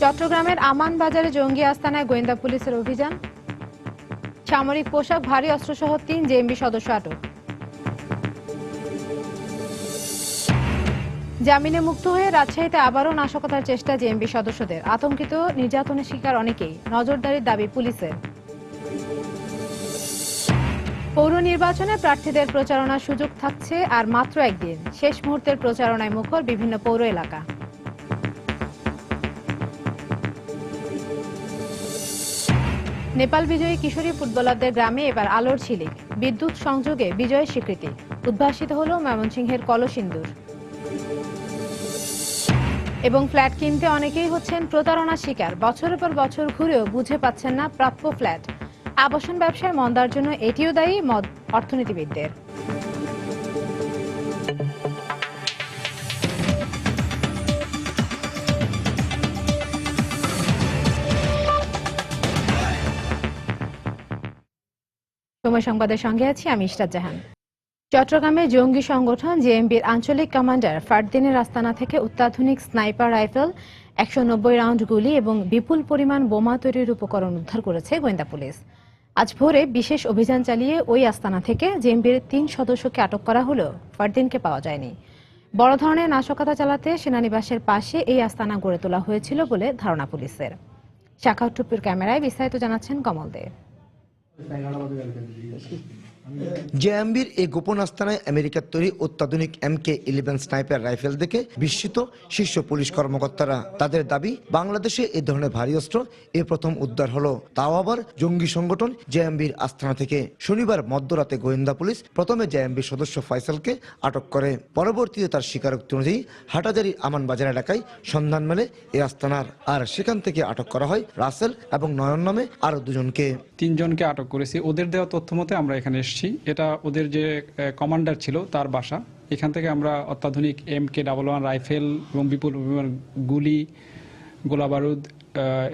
চট্টগ্রামের আমান বাজারে জঙ্গি আস্তানায় গোয়েন্দা পুলিশের অভিযান, সামরিক পোশাক, ভারী অস্ত্রসহ ৩ জেএমবি সদস্য আটক। জামিনে মুক্ত হয়ে রাজশাহীতে আবারও নাশকতার চেষ্টা জেএমবি সদস্যদের, আতঙ্কিত, নির্যাতনের শিকার অনেকেই, নজরদারির দাবি পুলিশের। পৌর নির্বাচনে প্রার্থীদের প্রচারণার সুযোগ থাকছে আর মাত্র একদিন, শেষ মুহূর্তের প্রচারণায় মুখর বিভিন্ন পৌর এলাকা। নেপাল বিজয়ী কিশোরী ফুটবলারদের গ্রামে এবার আলোর ঝিলিক, বিদ্যুৎ সংযোগে বিজয়ের স্বীকৃতি, উদ্ভাসিত হল ময়মনসিংহের কলসিন্দুর। এবং ফ্ল্যাট কিনতে অনেকেই হচ্ছেন প্রতারণার শিকার, বছরের পর বছর ঘুরেও বুঝে পাচ্ছেন না প্রাপ্য ফ্ল্যাট। আবাসন ব্যবসায় মন্দার জন্য এটিও দায়ী অর্থনীতিবিদদের। সময় সংবাদের সঙ্গে আছি আমি ইশরাত জাহান। চট্টগ্রামে জঙ্গি সংগঠন জেএমবির আঞ্চলিক কমান্ডার ফারদিনের আস্তানা থেকে অত্যাধুনিক স্নাইপার রাইফেল, ১৯০ রাউন্ড গুলি এবং বিপুল পরিমাণ বোমা তৈরির উপকরণ উদ্ধার করেছে গোয়েন্দা পুলিশ। আজ ভোরে বিশেষ অভিযান চালিয়ে ওই আস্তানা থেকে জেএমবির ৩ সদস্যকে আটক করা হলেও ফারদিনকে পাওয়া যায়নি। বড় ধরনের নাশকতা চালাতে সেনানিবাসের পাশে এই আস্তানা গড়ে তোলা হয়েছিল বলে ধারণা পুলিশের। শাখাউত টুপির ক্যামেরায় বিস্তারিত জানাচ্ছেন কমল দে। জেএমবির এই গোপন আস্তানায় আমেরিকার তৈরি অত্যাধুনিক MK-11 স্নাইপার রাইফেল দেখে বিস্মিত শীর্ষ পুলিশ কর্মকর্তারা। তাদের দাবি, বাংলাদেশে এ ধরনের ভারী অস্ত্র এ প্রথম উদ্ধার হলো, তাও আবার জঙ্গি সংগঠন জেএমবির আস্তানা থেকে। শনিবার মধ্যরাতে গোয়েন্দা পুলিশ প্রথমে জেএমবির সদস্য ফয়সালকে আটক করে, পরবর্তীতে তার স্বীকারোক্তি অনুযায়ী হাটাজারির আমান বাজার এলাকায় সন্ধান মেলে এই আস্তানার, আর সেখান থেকে আটক করা হয় রাসেল এবং নয়ন নামে আরো দুজনকে। ৩ জনকে আটক করেছি। ওদের দেওয়া তথ্য মতে আমরা এখানে এসেছি। এটা ওদের যে কমান্ডার ছিল তার বাসা। এখান থেকে আমরা অত্যাধুনিক MK-11 রাইফেল এবং বিপুল পরিমাণ গুলি, গোলা বারুদ,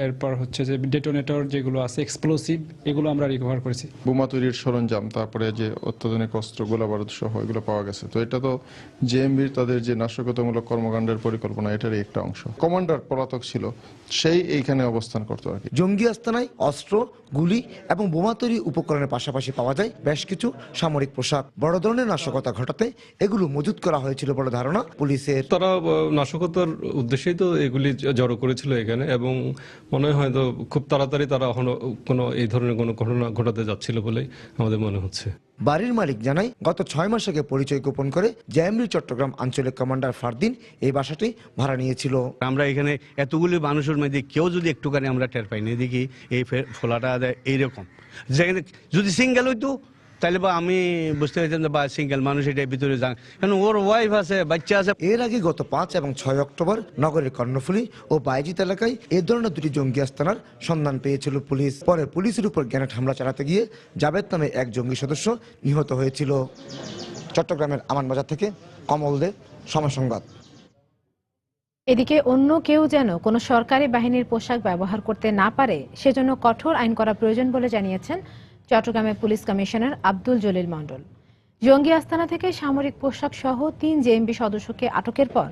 এরপর হচ্ছে যে ডেটোনেটর যেগুলো আছে, এক্সপ্লোসিভ, এগুলো আমরা রিকভার করেছি। বোমা তৈরির সরঞ্জাম, তারপরে যে অত্যাধুনিক অস্ত্র, গোলা বারুদ সহ এগুলো পাওয়া গেছে। তো এটা তো জেএমবির তাদের যে নাশকতামূলক কর্মকাণ্ডের পরিকল্পনা, এটারই একটা অংশ। কমান্ডার পলাতক ছিল, সেই এইখানে অবস্থান করতো আর কি। জঙ্গি আস্তানায় অস্ত্র, গুলি এবং বোমা তৈরি উপকরণের পাশাপাশি পাওয়া যায় বেশ কিছু সামরিক পোশাক। বড় ধরনের নাশকতা ঘটাতে এগুলো মজুত করা হয়েছিল বলে ধারণা পুলিশের। তারা নাশকতার উদ্দেশ্যেই তো এগুলি জড়ো করেছিল এখানে, এবং মনে হয় হয়তো খুব তাড়াতাড়ি তারা কোনো এই ধরনের কোনো ঘটনা ঘটাতে যাচ্ছিল বলেই আমাদের মনে হচ্ছে। বাড়ির মালিক জানায়, গত ৬ মাস আগে পরিচয় গোপন করে জেএমবি চট্টগ্রাম আঞ্চলিক কমান্ডার ফারদিন এই বাসাটি ভাড়া নিয়েছিল। আমরা এখানে এতগুলি মানুষের মধ্যে কেউ যদি একটুখানি আমরা টের পাইনি, দেখি এই ফোলাটা এইরকম, যেখানে যদি সিঙ্গেল হইতো তাহলে বা আমি বুঝতে পারতাম যে বা সিঙ্গেল মানুষ এটার ভিতরে যান, কারণ ওর ওয়াইফ আছে, বাচ্চা আছে। এর আগে গত ৫ এবং ৬ অক্টোবর নগরের কর্ণফুলী ও বাইজিত এলাকায় এ ধরনের দুটি জঙ্গি আস্তানার সন্ধান পেয়েছিল পুলিশ। পরে পুলিশের উপর গ্রেনেড হামলা চালাতে গিয়ে জাবেদ নামে এক জঙ্গি সদস্য নিহত হয়েছিল। চট্টগ্রামের আমানবাজার থেকে কমল দে, সময় সংবাদ। এদিকে অন্য কেউ যেন কোনো সরকারি বাহিনীর পোশাক ব্যবহার করতে না পারে, সেজন্য কঠোর আইন করা প্রয়োজন বলে জানিয়েছেন চট্টগ্রামের পুলিশ কমিশনার আব্দুল জলিল মণ্ডল। জঙ্গি আস্তানা থেকে সামরিক পোশাক সহ ৩ জেএমবি সদস্যকে আটকের পর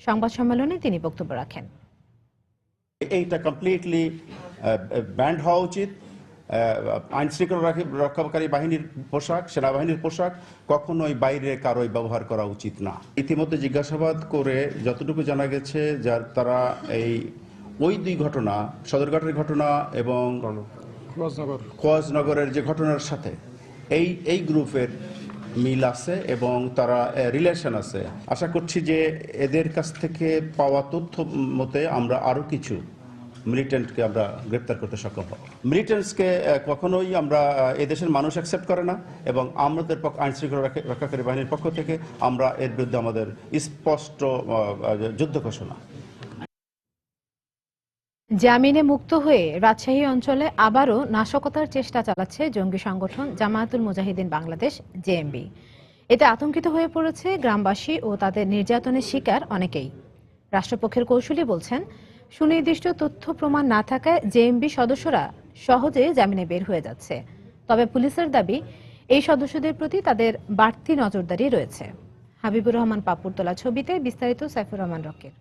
সংবাদ সম্মেলনে তিনি বক্তব্য রাখেন। এইটা কমপ্লিটলি ব্যান্ড হওয়া উচিত। আইন শৃঙ্খলা রক্ষাকারী বাহিনীর পোশাক, সেনাবাহিনীর পোশাক কখনোই বাইরে কারোই ব্যবহার করা উচিত না। ইতিমধ্যে জিজ্ঞাসাবাদ করে যতটুকু জানা গেছে, যার তারা ওই 2 ঘটনা, সদরঘাটের ঘটনা এবং কোয়াজনগরের যে ঘটনার সাথে এই গ্রুপের মিল আছে এবং তারা রিলেশন আছে। আশা করছি যে এদের কাছ থেকে পাওয়া তথ্য মতে আমরা আরো কিছু মিলিটেন্টকে আমরা গ্রেপ্তার করতে সক্ষম হব। মিলিটেন্টসকে কখনোই আমরা এদেশের মানুষ অ্যাকসেপ্ট করে না, এবং আমাদের আইন শৃঙ্খলা রক্ষাকারী বাহিনীর পক্ষ থেকে আমরা এর বিরুদ্ধে আমাদের স্পষ্ট যুদ্ধ ঘোষণা। জামিনে মুক্ত হয়ে রাজশাহী অঞ্চলে আবারও নাশকতার চেষ্টা চালাচ্ছে জঙ্গি সংগঠন জামায়াতুল মুজাহিদিন বাংলাদেশ জেএমবি। এতে আতঙ্কিত হয়ে পড়েছে গ্রামবাসী ও তাদের নির্যাতনের শিকার অনেকেই। রাষ্ট্রপক্ষের কৌশলী বলছেন, সুনির্দিষ্ট তথ্য প্রমাণ না থাকায় জেএমবি সদস্যরা সহজে জামিনে বের হয়ে যাচ্ছে। তবে পুলিশের দাবি, এই সদস্যদের প্রতি তাদের বাড়তি নজরদারি রয়েছে। হাবিবুর রহমান পাপুর তোলা ছবিতে বিস্তারিত সাইফুর রহমান রকির।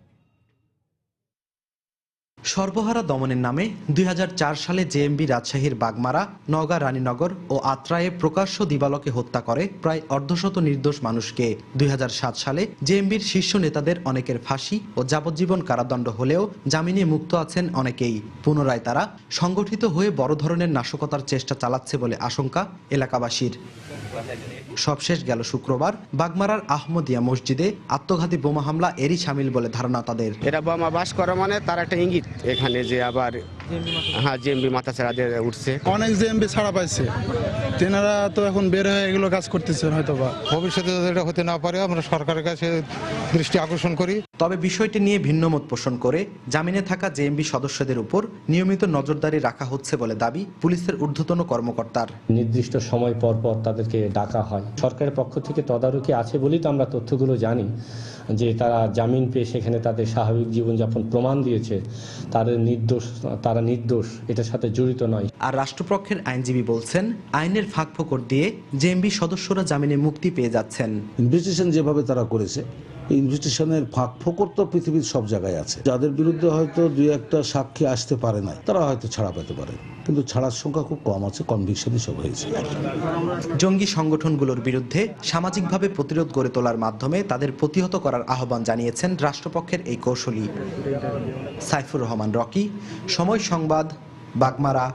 সর্বহারা দমনের নামে 2004 সালে জেএমবি রাজশাহীর বাগমারা, নওগাঁ রানীনগর ও আত্রায়ে প্রকাশ্য দিবালোকে হত্যা করে প্রায় অর্ধশত নির্দোষ মানুষকে। 2007 সালে জেএমবির শীর্ষ নেতাদের অনেকের ফাঁসি ও যাবজ্জীবন কারাদণ্ড হলেও জামিনে মুক্ত আছেন অনেকেই। পুনরায় তারা সংগঠিত হয়ে বড় ধরনের নাশকতার চেষ্টা চালাচ্ছে বলে আশঙ্কা এলাকাবাসীর। সবশেষ গেল শুক্রবার বাগমারার আহমদিয়া মসজিদে আত্মঘাতী বোমা হামলা এরই শামিল বলে ধারণা তাদের। এটা বোমা বাস করা মানে তার একটা ইঙ্গিত এখানে যে আবার জেএমবি মাথা ছাড়া দিয়ে উঠছে। অনেক জেএমবি ছাড়া পাইছে, তেনারা তো এখন বের হয়ে এগুলো কাজ করতেছেন, হয়তো বা ভবিষ্যতে এটা হতে না পারে আমরা সরকারের কাছে দৃষ্টি আকর্ষণ করি। তবে বিষয়টি নিয়ে ভিন্নমত পোষণ করে জামিনে থাকা জেএমবি সদস্যদের উপর নিয়মিত নজরদারি রাখা হচ্ছে বলে দাবি পুলিশের ঊর্ধ্বতন কর্মকর্তার। নির্দিষ্ট সময় পর পর তাদেরকে ডাকা হয়। সরকারের পক্ষ থেকে তদারকি আছে বলেই তো আমরা তথ্যগুলো জানি যে তারা জামিন পেয়ে সেখানে তাদের স্বাভাবিক জীবনযাপন প্রমাণ দিয়েছে, তারা নির্দোষ, এটার সাথে জড়িত নয়। আর রাষ্ট্রপক্ষের আইনজীবী বলছেন, আইনের ফাঁকফোকর দিয়ে জেএমবি সদস্যরা জামিনে মুক্তি পেয়ে যাচ্ছেন। ইনভেস্টিগেশন যেভাবে তারা করেছে, এই ইনভেস্টিগেশনের ফাঁকফোকর তো পৃথিবীর সব জায়গায় আছে। যাদের বিরুদ্ধে হয়তো দুই একটা সাক্ষী আসতে পারে নাই, তারা হয়তো ছাড়া পেতে পারে, কিন্তু ছাড়ার সংখ্যা খুব কম আছে, কনভিকশনই সব হয়েছে। জঙ্গি সংগঠনগুলোর বিরুদ্ধে সামাজিকভাবে প্রতিরোধ গড়ে তোলার মাধ্যমে তাদের প্রতিহত করার আহ্বান জানিয়েছেন রাষ্ট্রপক্ষের এই কৌশলী। সাইফুর রহমান রকি, সময় সংবাদ, বাগমারা,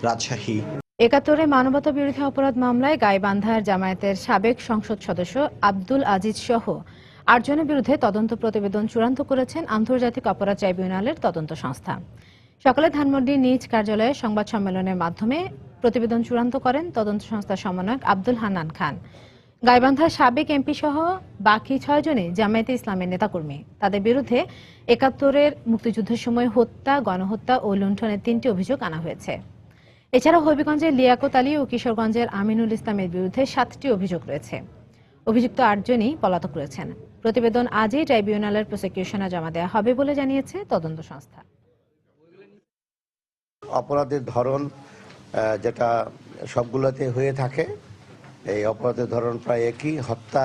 রাজশাহী। ৭১ মানবতা বিরোধী অপরাধ মামলায় গাইবান্ধার জামায়াতের সাবেক সংসদ সদস্য আব্দুল আজিজ সহ ৮ জনের বিরুদ্ধে তদন্ত প্রতিবেদন চূড়ান্ত করেছেন আন্তর্জাতিক অপরাধ ট্রাইব্যুনালের তদন্ত সংস্থা। সকালে ধানমন্ডির নিজ কার্যালয়ে সংবাদ সম্মেলনের মাধ্যমে প্রতিবেদন চূড়ান্ত করেন তদন্ত সংস্থার সমন্বয়ক আব্দুল হান্নান খান। গাইবান্ধার সাবেক এমপি সহ বাকি ৬ জনই জামায়াতে ইসলামের নেতাকর্মী। তাদের বিরুদ্ধে ৭১ মুক্তিযুদ্ধের সময় হত্যা, গণহত্যা ও লুণ্ঠনের ৩টি অভিযোগ আনা হয়েছে। এছাড়া হবিগঞ্জের লিয়াকত আলী ও কিশোরগঞ্জের আমিনুল ইসলামের বিরুদ্ধে ৭টি অভিযোগ রয়েছে। অভিযুক্ত ৮ জনই পলাতক রয়েছেন। প্রতিবেদন আজই ট্রাইব্যুনালের প্রসিকিউশনে জমা দেওয়া হবে বলে জানিয়েছে তদন্ত সংস্থা। অপরাধের ধরন যেটা সবগুলোতে হয়ে থাকে, এই অপরাধের ধরন প্রায় একই: হত্যা,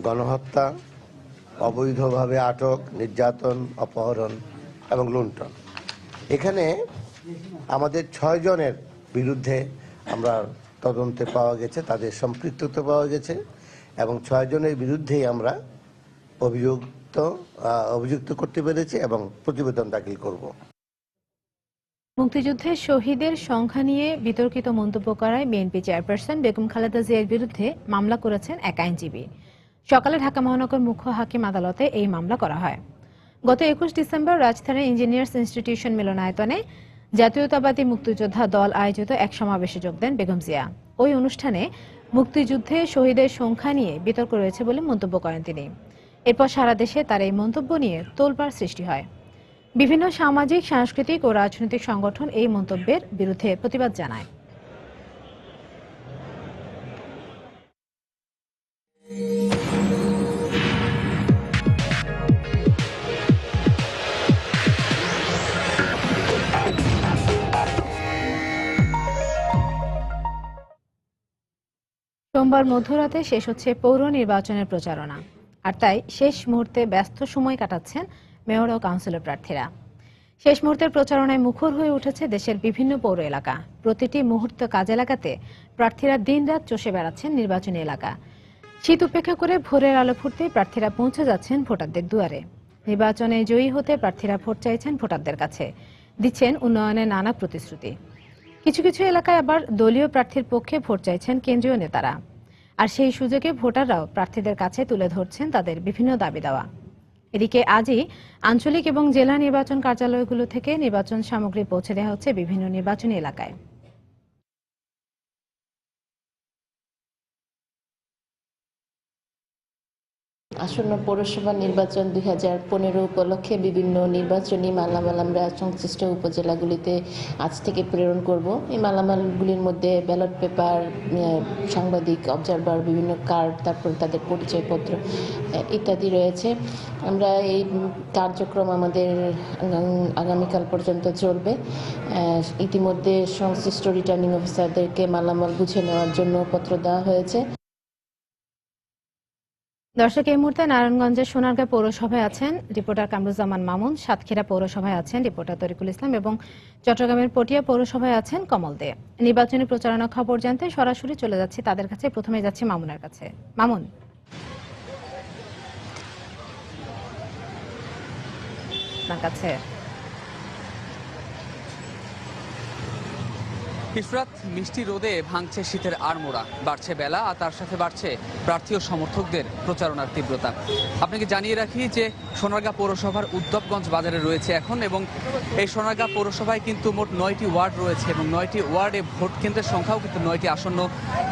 গণহত্যা, অবৈধভাবে আটক, নির্যাতন, অপহরণ এবং লুণ্ঠন। এখানে আমাদের ৬ জনের বিরুদ্ধে আমরা তদন্তে পাওয়া গেছে, তাদের সম্পৃক্ততা পাওয়া গেছে এবং ৬ জনের বিরুদ্ধেই আমরা অভিযুক্ত করতে পেরেছি এবং প্রতিবেদন দাখিল করব। মুক্তিযুদ্ধে শহীদের সংখ্যা নিয়ে বিতর্কিত মন্তব্য করায় বিএনপি চেয়ারপারসন বেগম খালেদা জিয়ার বিরুদ্ধে মামলা করেছেন এক আইনজীবী। সকালে ঢাকা মহানগর মুখ্য হাকিম আদালতে এই মামলা করা হয়। গত ২১ ডিসেম্বর রাজধানীর ইঞ্জিনিয়ার্স ইনস্টিটিউশন মিলনায়তনে জাতীয়তাবাদী মুক্তিযোদ্ধা দল আয়োজিত এক সমাবেশে যোগ দেন বেগম জিয়া। ওই অনুষ্ঠানে মুক্তিযুদ্ধে শহীদের সংখ্যা নিয়ে বিতর্ক রয়েছে বলে মন্তব্য করেন তিনি। এরপর সারা দেশে তার এই মন্তব্য নিয়ে তোলপাড় সৃষ্টি হয়। বিভিন্ন সামাজিক, সাংস্কৃতিক ও রাজনৈতিক সংগঠন এই মন্তব্যের বিরুদ্ধে প্রতিবাদ জানায়। সোমবার মধ্যরাতে শেষ হচ্ছে পৌর নির্বাচনের প্রচারণা। আর তাই শেষ মুহূর্তে ব্যস্ত সময় কাটাচ্ছেন মেয়র ও কাউন্সিলর প্রার্থীরা। শেষ মুহূর্তের প্রচারণায় মুখর হয়ে উঠেছে দেশের বিভিন্ন পৌর এলাকা। প্রতিটি মুহূর্ত কাজে লাগাতে প্রার্থীরা দিনরাত চষে বেড়াচ্ছেন নির্বাচনী এলাকা। শীত উপেক্ষা করে ভোরের আলো ফুটতে প্রার্থীরা পৌঁছে যাচ্ছেন ভোটারদের দুয়ারে। নির্বাচনে জয়ী হতে প্রার্থীরা ভোট চাইছেন ভোটারদের কাছে, দিচ্ছেন উন্নয়নের নানা প্রতিশ্রুতি। কিছু কিছু এলাকায় আবার দলীয় প্রার্থীর পক্ষে ভোট চাইছেন কেন্দ্রীয় নেতারা। আর সেই সুযোগে ভোটাররাও প্রার্থীদের কাছে তুলে ধরছেন তাদের বিভিন্ন দাবি দেওয়া। এদিকে আজই আঞ্চলিক এবং জেলা নির্বাচন কার্যালয়গুলো থেকে নির্বাচন সামগ্রী পৌঁছে দেওয়া হচ্ছে বিভিন্ন নির্বাচনী এলাকায়। আসন্ন পৌরসভা নির্বাচন 2015 উপলক্ষে বিভিন্ন নির্বাচনী মালামাল আমরা সংশ্লিষ্ট উপজেলাগুলিতে আজ থেকে প্রেরণ করব। এই মালামালগুলির মধ্যে ব্যালট পেপার, সাংবাদিক, অবজারভার, বিভিন্ন কার্ড, তারপর তাদের পরিচয়পত্র ইত্যাদি রয়েছে। আমরা এই কার্যক্রম আমাদের আগামীকাল পর্যন্ত চলবে। ইতিমধ্যে সংশ্লিষ্ট রিটার্নিং অফিসারদেরকে মালামাল বুঝে নেওয়ার জন্য পত্র দেওয়া হয়েছে। দর্শক, এই মুহূর্তে নারায়ণগঞ্জের সোনারগাঁ পৌরসভায় আছেন রিপোর্টার কামরুজ্জামান মামুন, সাতক্ষীরা পৌরসভায় আছেন রিপোর্টার তরিকুল ইসলাম এবং চট্টগ্রামের পটিয়া পৌরসভায় আছেন কমল দে। নির্বাচনী প্রচারণা খবর জানতে সরাসরি চলে যাচ্ছি তাদের কাছে। প্রথমে যাচ্ছি মামুনের কাছে। মামুন, আপনার কাছে। ইফরাত, মিষ্টি রোদে ভাঙছে শীতের আড়মোড়া, বাড়ছে বেলা আর তার সাথে বাড়ছে প্রার্থী ও সমর্থকদের প্রচারণার তীব্রতা। আপনাকে জানিয়ে রাখি যে সোনারগাঁ পৌরসভার উদ্ধবগঞ্জ বাজারে রয়েছে এখন, এবং এই সোনারগাঁ পৌরসভায় কিন্তু মোট 9টি ওয়ার্ড রয়েছে এবং 9টি ওয়ার্ডে ভোট কেন্দ্রের সংখ্যাও কিন্তু 9টি। আসন্ন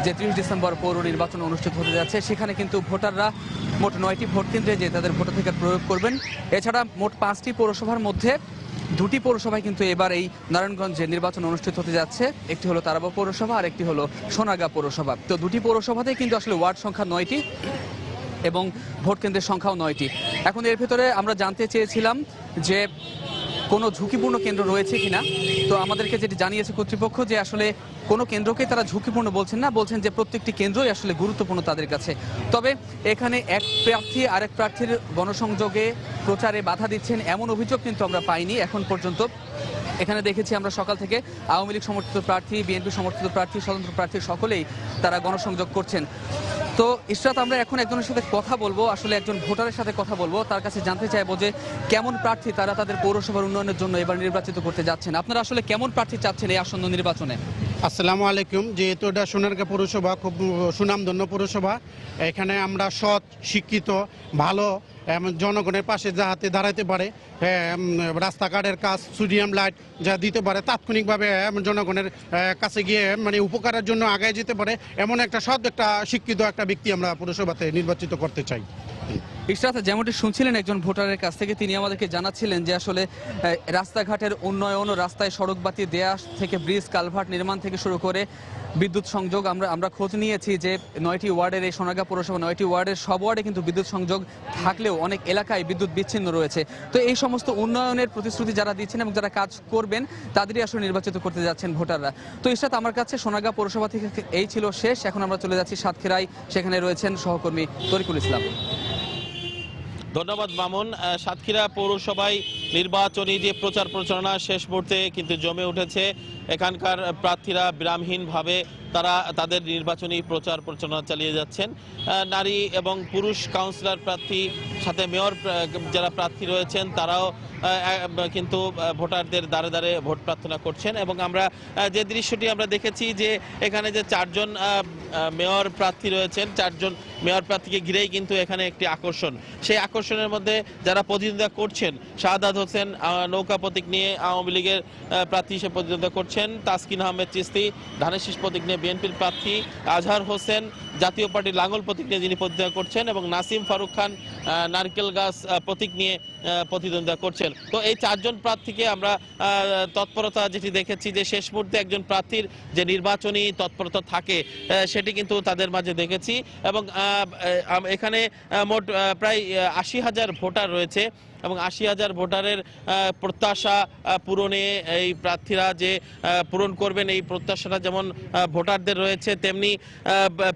যে 30 ডিসেম্বর পৌর নির্বাচন অনুষ্ঠিত হতে যাচ্ছে, সেখানে কিন্তু ভোটাররা মোট 9টি ভোট কেন্দ্রে যে তাদের ভোটাধিকার প্রয়োগ করবেন। এছাড়া মোট 5টি পৌরসভার মধ্যে 2টি পৌরসভায় কিন্তু এবার এই নারায়ণগঞ্জে নির্বাচন অনুষ্ঠিত হতে যাচ্ছে। একটি হলো তারাবা পৌরসভা আর একটি হলো সোনারগাঁ পৌরসভা। তো 2টি পৌরসভাতেই কিন্তু আসলে ওয়ার্ড সংখ্যা 9টি এবং ভোট কেন্দ্রের সংখ্যাও 9টি। এখন এর ভেতরে আমরা জানতে চেয়েছিলাম যে কোনো ঝুঁকিপূর্ণ কেন্দ্র রয়েছে কিনা। তো আমাদেরকে যেটি জানিয়েছে কর্তৃপক্ষ যে আসলে কোনো কেন্দ্রকে তারা ঝুঁকিপূর্ণ বলছেন না, বলছেন যে প্রত্যেকটি কেন্দ্রই আসলে গুরুত্বপূর্ণ তাদের কাছে। তবে এখানে এক প্রার্থী আরেক প্রার্থীর গণসংযোগে প্রচারে বাধা দিচ্ছেন এমন অভিযোগ কিন্তু আমরা পাইনি এখন পর্যন্ত। এখানে দেখেছি আমরা সকাল থেকে আওয়ামী লীগ সমর্থিত প্রার্থী, বিএনপি সমর্থিত প্রার্থী, স্বতন্ত্র প্রার্থী সকলেই তারা গণসংযোগ করছেন। তো ইশরাত, আমরা এখন একজনের সাথে কথা বলবো, আসলে একজন ভোটারের সাথে কথা বলবো, তার কাছে জানতে চাইবো যে কেমন প্রার্থী তারা তাদের পৌরসভার উন্নয়নের জন্য এবার নির্বাচিত করতে যাচ্ছেন। আপনারা আসলে কেমন প্রার্থী চাচ্ছেন এই আসন্ন নির্বাচনে? আসসালামু আলাইকুম। যেহেতু এটা সোনারগাঁ পৌরসভা খুব সুনামধন্য পৌরসভা, এখানে আমরা সৎ, শিক্ষিত, ভালো জনগণের পাশে যাতে দাঁড়াতে পারে, রাস্তাঘাটের কাজ, স্টেডিয়াম লাইট যা দিতে পারে, তাৎক্ষণিকভাবে জনগণের কাছে গিয়ে উপকারের জন্য আগায় যেতে পারে, এমন একটা সৎ, একটা শিক্ষিত একটা ব্যক্তি আমরা পৌরসভাতে নির্বাচিত করতে চাই। ইশরাত, যেমনটি শুনছিলেন একজন ভোটারের কাছ থেকে, তিনি আমাদেরকে জানাচ্ছিলেন যে আসলে রাস্তাঘাটের উন্নয়ন ও রাস্তায় সড়কবাতি দেয়া থেকে ব্রিজ কালভার্ট নির্মাণ থেকে শুরু করে বিদ্যুৎ সংযোগ, আমরা খোঁজ নিয়েছি যে 9টি ওয়ার্ডের এই সোনারগাঁ পৌরসভা 9টি ওয়ার্ডের সব ওয়ার্ডে কিন্তু বিদ্যুৎ সংযোগ থাকলেও অনেক এলাকায় বিদ্যুৎ বিচ্ছিন্ন রয়েছে। তো এই সমস্ত উন্নয়নের প্রতিশ্রুতি যারা দিচ্ছেন এবং যারা কাজ করবেন তাদেরই আসলে নির্বাচিত করতে যাচ্ছেন ভোটাররা। তো ইশরাত, আমার কাছে সোনারগাঁ পৌরসভা থেকে এই ছিল শেষ। এখন আমরা চলে যাচ্ছি সাতক্ষীরায়, সেখানে রয়েছেন সহকর্মী তরিকুল ইসলাম। ধন্যবাদ মামুন। সাতক্ষীরা পৌরসভায় নির্বাচনী যে প্রচার প্রচারণা শেষ মুহূর্তে কিন্তু জমে উঠেছে। এখানকার প্রার্থীরা বিরামহীনভাবে তারা তাদের নির্বাচনী প্রচার প্রচারণা চালিয়ে যাচ্ছেন। নারী এবং পুরুষ কাউন্সিলর প্রার্থী, সাথে মেয়র যারা প্রার্থী রয়েছেন তারাও কিন্তু ভোটারদের দ্বারে দ্বারে ভোট প্রার্থনা করছেন। এবং আমরা যে দৃশ্যটি আমরা দেখেছি যে এখানে যে 4জন মেয়র প্রার্থী রয়েছেন, 4জন মেয়র প্রার্থীকে ঘিরেই কিন্তু এখানে একটি আকর্ষণ। সেই আকর্ষণের মধ্যে যারা প্রতিদ্বন্দ্বিতা করছেন, শাহাদাত হোসেন নৌকা প্রতীক নিয়ে আওয়ামী লীগের প্রার্থী হিসেবে প্রতিদ্বন্দ্বিতা করছেন, তাসকিন আহমেদ চিস্তি ধানের শীষ প্রতীক নিয়ে বিএনপির প্রার্থী, আজহার হোসেন জাতীয় পার্টির লাঙ্গল প্রতীক নিয়ে যিনি প্রতিদ্বন্দ্বিতা করছেন, এবং নাসিম ফারুক খান নারকেল গাছ প্রতীক নিয়ে প্রতিদ্বন্দ্বিতা করছেন। তো এই 4জন প্রার্থীকে আমরা তৎপরতা যেটি দেখেছি যে শেষ মুহূর্তে একজন প্রার্থীর যে নির্বাচনী তৎপরতা থাকে সেটি কিন্তু তাদের মাঝে দেখেছি। এবং এখানে মোট প্রায় 80,000 ভোটার রয়েছে এবং 80,000 ভোটারের প্রত্যাশা পূরণে এই প্রার্থীরা যে পূরণ করবেন এই প্রত্যাশাটা যেমন ভোটারদের রয়েছে, তেমনি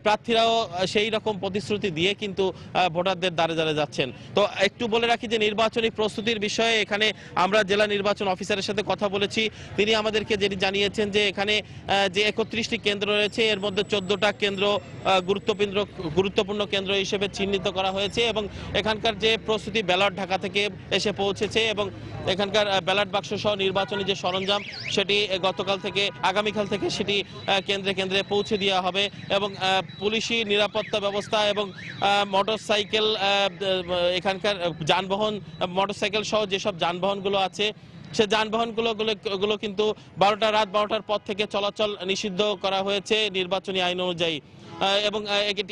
প্রার্থীরাও সেই রকম প্রতিশ্রুতি দিয়ে কিন্তু ভোটারদের দ্বারে দ্বারে যাচ্ছেন। তো একটু বলে রাখি যে নির্বাচনী প্রস্তুতির বিষয়ে এখানে আমরা জেলা নির্বাচন অফিসারের সাথে কথা বলেছি। তিনি আমাদেরকে যেটি জানিয়েছেন যে এখানে যে 31টি কেন্দ্র রয়েছে এর মধ্যে 14টা কেন্দ্র গুরুত্বপূর্ণ কেন্দ্র হিসেবে চিহ্নিত করা হয়েছে এবং এখানকার যে প্রস্তুতি ব্যালট ঢাকা থেকে এসে পৌঁছেছে এবং এখানকার ব্যালট বাক্স সহ নির্বাচনী যে সরঞ্জাম সেটি গতকাল থেকে আগামীকাল থেকে সেটি কেন্দ্রে কেন্দ্রে পৌঁছে দেওয়া হবে এবং পুলিশি নিরাপত্তা ব্যবস্থা এবং মোটরসাইকেল, এখানকার যানবাহন, মোটরসাইকেল সহ যেসব যানবাহনগুলো আছে সে যানবাহনগুলো কিন্তু রাত 12টার পর থেকে চলাচল নিষিদ্ধ করা হয়েছে নির্বাচনী আইন অনুযায়ী। এবং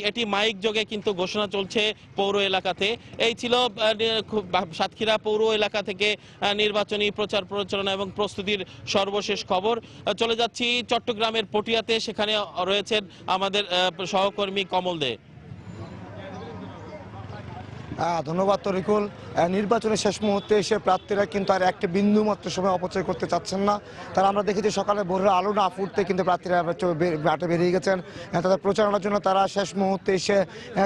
এটি মাইক যোগে কিন্তু ঘোষণা চলছে পৌর এলাকাতে। এই ছিল সাতক্ষীরা পৌর এলাকা থেকে নির্বাচনী প্রচার প্রচারণা এবং প্রস্তুতির সর্বশেষ খবর। চলে যাচ্ছি চট্টগ্রামের পটিয়াতে, সেখানে রয়েছেন আমাদের সহকর্মী কমল দে। ধন্যবাদ তরিকুল। নির্বাচনের শেষ মুহূর্তে এসে প্রার্থীরা কিন্তু আর একটা বিন্দু মাত্র সময় অপচয় করতে চাচ্ছেন না। তারা আমরা দেখেছি সকালে ভোরের আলো না ফুটতে কিন্তু প্রার্থীরা মাঠে বেরিয়ে গেছেন তাদের প্রচারণার জন্য। তারা শেষ মুহূর্তে এসে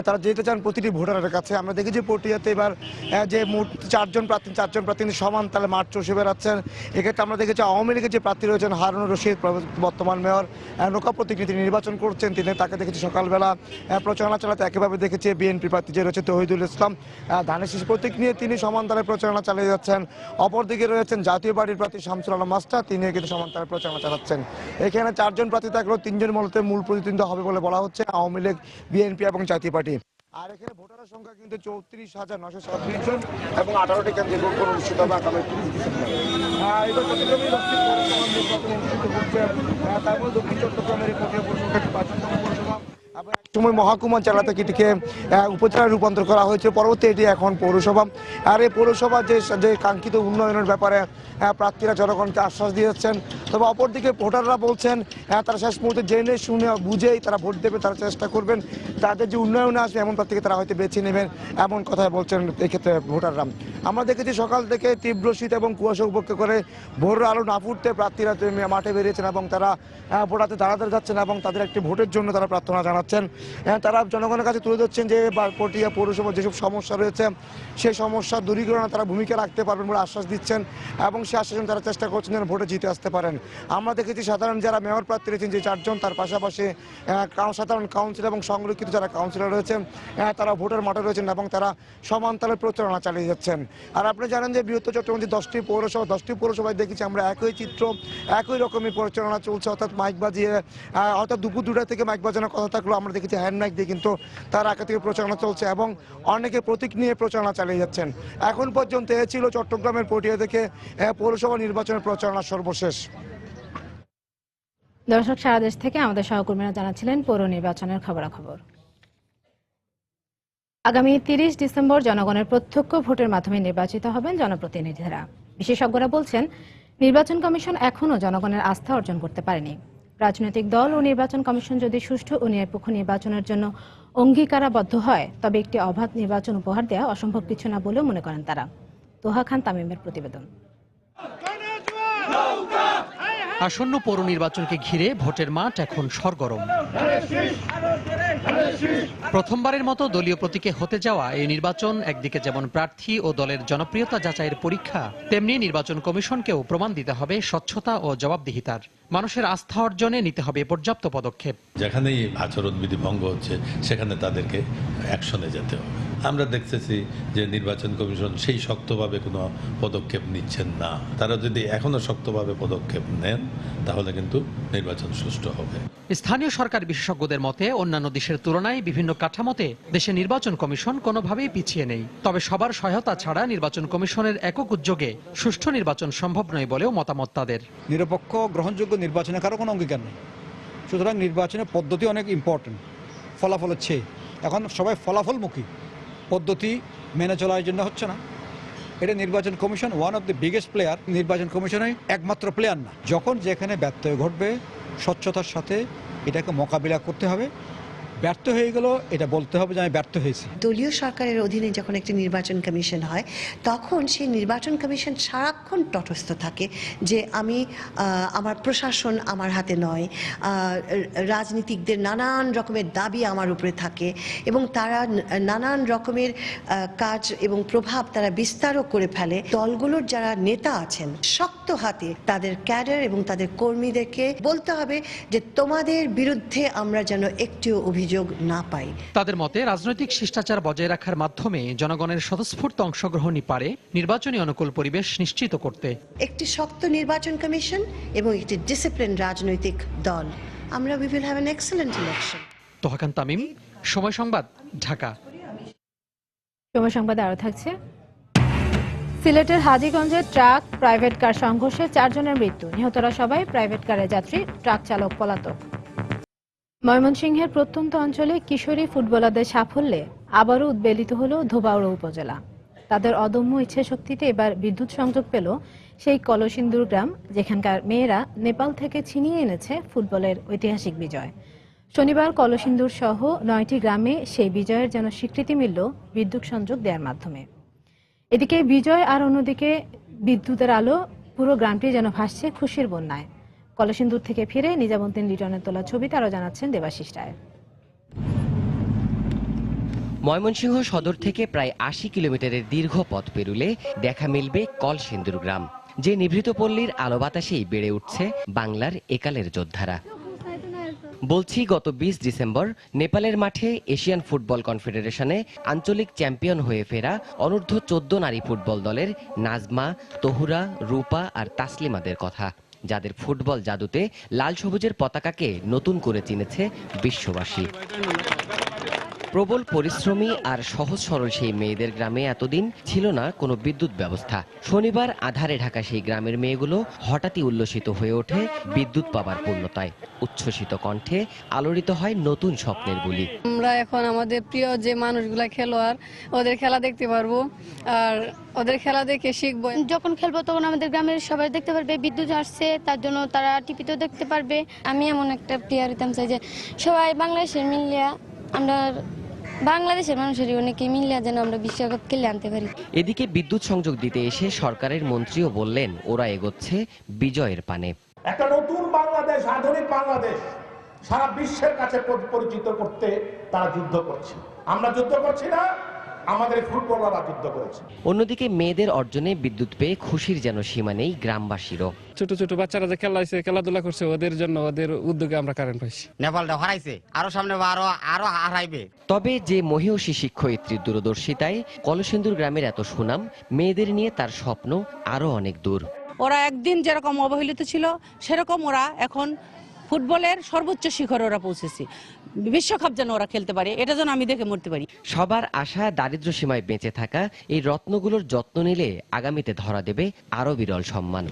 তারা যেতে চান প্রতিটি ভোটারের কাছে। আমরা দেখেছি পটিয়াতে এবার যে মোট 4জন প্রার্থী সমান তাহলে মাঠ চষে বেড়াচ্ছেন। এক্ষেত্রে আমরা দেখেছি আওয়ামী লীগের যে প্রার্থী রয়েছেন হারুনুর রশিদ, বর্তমান মেয়র, নৌকা প্রতীক তিনি নির্বাচন করছেন, তাকে দেখেছি সকালবেলা প্রচারণা চালাতে। একেভাবে দেখেছি বিএনপি প্রার্থী যে রয়েছে তহিদুল ইসলাম, ধানের শীষ প্রতীক নিয়ে তিনি সমান তালে প্রচারণা চালিয়ে যাচ্ছেন। অপরদিকে রয়েছেন জাতীয় পার্টির প্রার্থী শামসুল আলম মাস্টার, তিনি কিন্তু সমান তালে প্রচারণা চালাচ্ছেন। এখানে 4জন প্রার্থী থাকলেও 3জন মূলত মূল প্রতিদ্বন্দ্বী হবে বলে বলা হচ্ছে, আওয়ামী লীগ, বিএনপি এবং জাতীয় পার্টি। আর এখানে ভোটারের সংখ্যা কিন্তু 34,937 জন এবং 18টি কেন্দ্রে ভোট অনুষ্ঠিত হবে আগামী 30 ডিসেম্বর। এবার চট্টগ্রামে নির্বাচন অনুষ্ঠিত হচ্ছে, তার মধ্যে দক্ষিণ চট্টগ্রামের পৌরসভা 5ম পৌরসভা সময় মহকুমা জেলা থেকে এটিকে উপজেলায় রূপান্তর করা হয়েছে, পরবর্তী এটি এখন পৌরসভা। আর এই পৌরসভা যে কাঙ্ক্ষিত উন্নয়নের ব্যাপারে প্রার্থীরা জনগণকে আশ্বাস দিয়েছেন। তবে অপরদিকে ভোটাররা বলছেন তারা শেষ মুহূর্তে জেনে শুনে বুঝেই তারা ভোট দেবে, তারা চেষ্টা করবেন তাদের যে উন্নয়নে আসবে এমন প্রার্থীকে তারা হয়তো বেছে নেবেন, এমন কথাই বলছেন এক্ষেত্রে ভোটাররা। আমরা দেখেছি সকাল থেকে তীব্র শীত এবং কুয়াশা উপেক্ষা করে ভোরের আলো না ফুটতে প্রার্থীরা মাঠে বেরিয়েছেন এবং তারা ভোটাতে দাঁড়াতে যাচ্ছেন এবং তাদের একটি ভোটের জন্য তারা প্রার্থনা জানাচ্ছেন। তারা জনগণের কাছে তুলে ধরছেন যে পটিয়া পৌরসভার যেসব সমস্যা রয়েছে সেই সমস্যা দূরীকরণে তারা ভূমিকা রাখতে পারবেন বলে আশ্বাস দিচ্ছেন এবং সেই আশ্বাসন তারা চেষ্টা করছেন যেন ভোটে জিতে আসতে পারেন। আমরা দেখেছি সাধারণ যারা মেয়র প্রার্থী রয়েছেন যে 4জন, তার পাশাপাশি সাধারণ কাউন্সিলর এবং সংরক্ষিত যারা কাউন্সিলর রয়েছেন তারা ভোটের মাঠে রয়েছেন এবং তারা সমান তালে প্রচারণা চালিয়ে যাচ্ছেন। আর আপনি জানেন যে বৃহত্তর চট্টগ্রামে 10টি পৌরসভায় দেখেছি আমরা একই চিত্র, একই রকমই প্রচারণা চলছে, অর্থাৎ মাইক বাজিয়ে, অর্থাৎ দুপুর 2টা থেকে মাইক বাজানোর কথা থাকলেও আমরা দেখেছি হ্যান্ড মাইক দিয়ে কিন্তু তার আগে থেকে প্রচারণা চলছে এবং অনেকে প্রতীক নিয়ে প্রচারণা চালিয়ে যাচ্ছেন। এখন পর্যন্ত এ ছিল চট্টগ্রামের পটিয়া থেকে পৌরসভা নির্বাচনের প্রচারণা সর্বশেষ। দর্শক, সারা দেশ থেকে আমাদের সহকর্মীরা জানাচ্ছিলেন পৌর নির্বাচনের খবরাখবর। আগামী 30 ডিসেম্বর জনগণের প্রত্যক্ষ ভোটের মাধ্যমে নির্বাচিত হবেন জনপ্রতিনিধিরা। বিশেষজ্ঞরা বলছেন নির্বাচন কমিশন এখনও জনগণের আস্থা অর্জন করতে পারেনি। রাজনৈতিক দল ও নির্বাচন কমিশন যদি সুষ্ঠু ও নিরপেক্ষ নির্বাচনের জন্য অঙ্গীকারাবদ্ধ হয় তবে একটি অবাধ নির্বাচন উপহার দেওয়া অসম্ভব কিছু না বলেও মনে করেন তারা। তোহা খান তামিমের প্রতিবেদন। আসন্ন পৌর নির্বাচনকে ঘিরে ভোটের মাঠ এখন সরগরম। প্রথমবারের মতো দলীয় প্রতীকে হতে যাওয়া এই নির্বাচন একদিকে যেমন প্রার্থী ও দলের জনপ্রিয়তা যাচাইয়ের পরীক্ষা, তেমনি নির্বাচন কমিশনকেও প্রমাণ দিতে হবে স্বচ্ছতা ও জবাবদিহিতার। মানুষের আস্থা অর্জনে নিতে হবে পর্যাপ্ত পদক্ষেপ। যেখানেই আচরণবিধি ভঙ্গ হচ্ছে সেখানে তাদেরকে অ্যাকশনে যেতে হবে। আমরা দেখতেছি যে নির্বাচন কমিশন সেই শক্তভাবে কোনো পদক্ষেপ নিচ্ছেন না। তারা যদি এখনো শক্তভাবে পদক্ষেপ নেন তাহলে কিন্তু নির্বাচন সুষ্ঠু হবে। স্থানীয় সরকার বিশেষজ্ঞদের মতে অন্যান্য দেশের তুলনায় বিভিন্ন কাঠামোতে দেশে নির্বাচন কমিশন কোনোভাবেই পিছিয়ে নেই। তবে সবার সহায়তা ছাড়া নির্বাচন কমিশনের একক উদ্যোগে সুষ্ঠু নির্বাচন সম্ভব নয় বলেও মতামত তাদের। নিরপেক্ষ গ্রহণযোগ্য নির্বাচনে কারো কোনো অঙ্গীকার নেই, সুতরাং নির্বাচনের পদ্ধতি অনেক ইম্পর্টেন্ট। ফলাফল হচ্ছে এখন সবাই ফলাফলমুখী, পদ্ধতি মেনে চলার জন্য হচ্ছে না। এটা নির্বাচন commission one of the biggest player. নির্বাচন কমিশনের একমাত্র প্লেয়ার না। যখন যেখানে ব্যত্যয় ঘটবে স্বচ্ছতার সাথে এটাকে মোকাবিলা করতে হবে। ব্যর্থ হয়ে গেল এটা বলতে হবে যে আমি ব্যর্থ হয়েছি। দলীয় সরকারের অধীনে যখন একটি নির্বাচন কমিশন হয় তখন সেই নির্বাচন কমিশন সারাক্ষণ তটস্থ থাকে যে আমার প্রশাসন আমার হাতে নয়, রাজনীতিকদের নানান রকমের দাবি আমার উপরে থাকে এবং তারা নানান রকমের কাজ এবং প্রভাব তারা বিস্তারও করে ফেলে। দলগুলোর যারা নেতা আছেন শক্ত হাতে তাদের ক্যাডার এবং তাদের কর্মীদেরকে বলতে হবে যে তোমাদের বিরুদ্ধে আমরা যেন একটিও অভিযোগ না পাই। তাদের মতে রাজনৈতিক শিষ্টাচার বজায় রাখার মাধ্যমে জনগণের স্বতঃস্ফূর্ত অংশগ্রহণই পারে নির্বাচনী অনুকূল পরিবেশ নিশ্চিত করতে। একটি শক্ত নির্বাচন কমিশন এবং একটি ডিসিপ্লিন রাজনৈতিক দল, আমরা we will have an excellent election. Toha Khan Tamim, Somoy Sangbad, Dhaka. সময় সংবাদে আরো থাকছে। সিলেটের হাজীগঞ্জে ট্রাক প্রাইভেট কার সংঘর্ষে 4 জনের মৃত্যু, নিহতরা সবাই প্রাইভেট কারের যাত্রী, ট্রাক চালক পলাতক। ময়মনসিংহের প্রত্যন্ত অঞ্চলে কিশোরী ফুটবলারদের সাফল্যে আবারও উদ্বেলিত হল ধোবাউড়া উপজেলা। তাদের অদম্য ইচ্ছে শক্তিতে এবার বিদ্যুৎ সংযোগ পেল সেই কলসিন্দুর গ্রাম, যেখানকার মেয়েরা নেপাল থেকে ছিনিয়ে এনেছে ফুটবলের ঐতিহাসিক বিজয়। শনিবার কলসিন্দুর সহ 9টি গ্রামে সেই বিজয়ের যেন স্বীকৃতি মিলল বিদ্যুৎ সংযোগ দেওয়ার মাধ্যমে। এদিকে বিজয় আর অন্যদিকে বিদ্যুতের আলো, পুরো গ্রামটি যেন ভাসছে খুশির বন্যায়। কলসিন্দুর থেকে ফিরে নিজামুদ্দিন লিটনের তোলা ছবিতে আরও জানাচ্ছেন দেবাশিস রায়। ময়মনসিংহ সদর থেকে প্রায় 80 কিলোমিটারের দীর্ঘ পথ পেরুলে দেখা মিলবে কলসিন্দুর গ্রাম, যে নিভৃত পল্লীর আলো বাতাসেই বেড়ে উঠছে বাংলার একালের যোদ্ধারা। বলছি, গত 20 ডিসেম্বর নেপালের মাঠে এশিয়ান ফুটবল কনফেডারেশনে আঞ্চলিক চ্যাম্পিয়ন হয়ে ফেরা অনূর্ধ্ব 14 নারী ফুটবল দলের নাজমা, তহুরা, রূপা আর তাসলিমাদের কথা, যাদের ফুটবল জাদুতে লাল সবুজের পতাকাকে নতুন করে চিনেছে বিশ্ববাসী। প্রবল পরিশ্রমী আর সহজ সরল সেই মেয়েদের গ্রামে এতদিন ছিল না কোনো বিদ্যুৎ ব্যবস্থা। শনিবার আধারে ঢাকা সেই গ্রামের মেয়েগুলো হঠাৎই উল্লসিত হয়ে ওঠে বিদ্যুৎ পাবার পূর্ণতায়। উচ্ছ্বসিত কণ্ঠে আলোড়িত হয় নতুন স্বপ্নের বুলি। আমরা এখন আমাদের প্রিয় যে মানুষগুলা খেলোয়াড়, ওদের খেলা দেখতে পারবো আর ওদের খেলা দেখে শিখবো। যখন খেলবো তখন আমাদের গ্রামের সবাই দেখতে পারবে বিদ্যুৎ আসছে, তার জন্য তারা টিভিতেও দেখতে পারবে। আমি এমন একটা প্লেয়ার হইতাম চাই যে সবাই বাংলাদেশের মিলিয়া, আমরা বাংলাদেশের মানুষেরই অনেকে মিলিয়া যেন আমরা বিশ্বকাপ খেলে আনতে পারি। এদিকে বিদ্যুৎ সংযোগ দিতে এসে সরকারের মন্ত্রীও বললেন ওরা এগোচ্ছে বিজয়ের পানে। একটা নতুন বাংলাদেশ, আধুনিক বাংলাদেশ সারা বিশ্বের কাছে পরিচিত করতে তারা যুদ্ধ করছে। আমরা যুদ্ধ করছি না, আমাদের ফুটবলাররা যুদ্ধ করেছে। অন্যদিকে মেয়েদের অর্জনে বিদ্যুৎ পেয়ে খুশির যেন সীমা নেই গ্রামবাসীরও। ছোট ছোট বাচ্চারা যে খেলাধুলা করছে, ওদের জন্য, ওদের উদ্যোগে আমরা কারেন্ট পাইছি। নেপালটা হারাইছে, আরো সামনে আরো হারাইবে। তবে যে মহিষী শিক্ষয়িত্রীর দূরদর্শিতায় কলসিন্দুর গ্রামের এত সুনাম, মেয়েদের নিয়ে তার স্বপ্ন আরো অনেক দূর। ওরা একদিন যেরকম অবহেলিত ছিল, সেরকম ওরা এখন ফুটবলের সর্বোচ্চ শিখরে ওরা পৌঁছেছে। বিশ্বকাপ যেন ওরা খেলতে পারে, এটা যেন আমি দেখে মরতে পারি। সবার আশা দারিদ্র্য সীমায় বেঁচে থাকা এই রত্নগুলোর যত্ন নিলে আগামীতে ধরা দেবে আরো বিরল সম্মান।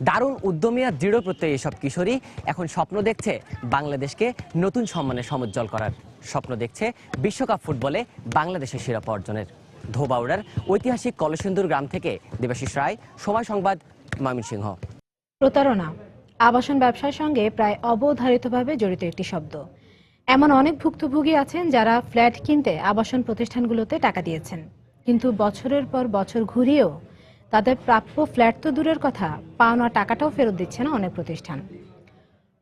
দারুণ উদ্যমী আর দৃঢ় প্রত্যয়ী এসব কিশোরী এখন স্বপ্ন দেখছে বাংলাদেশকে নতুন সম্মানে সমুজ্জ্বল করার। স্বপ্ন দেখছে বিশ্বকাপ ফুটবলে বাংলাদেশের শিরোপা অর্জনের। ধোবাউড়ার ঐতিহাসিক কলসিন্দুর গ্রাম থেকে দেবাশিস রায়, সময় সংবাদ, ময়মনসিংহ। প্রতারণা, আবাসন ব্যবসার সঙ্গে প্রায় অবধারিতভাবে জড়িত একটি শব্দ। এমন অনেক ভুক্তভোগী আছেন যারা ফ্ল্যাট কিনতে আবাসন প্রতিষ্ঠানগুলোতে টাকা দিয়েছেন, কিন্তু বছরের পর বছর ঘুরিয়েও তাদের প্রাপ্য ফ্ল্যাট তো দূরের কথা, পাওনা টাকাটাও ফেরত দিচ্ছে না অনেক প্রতিষ্ঠান।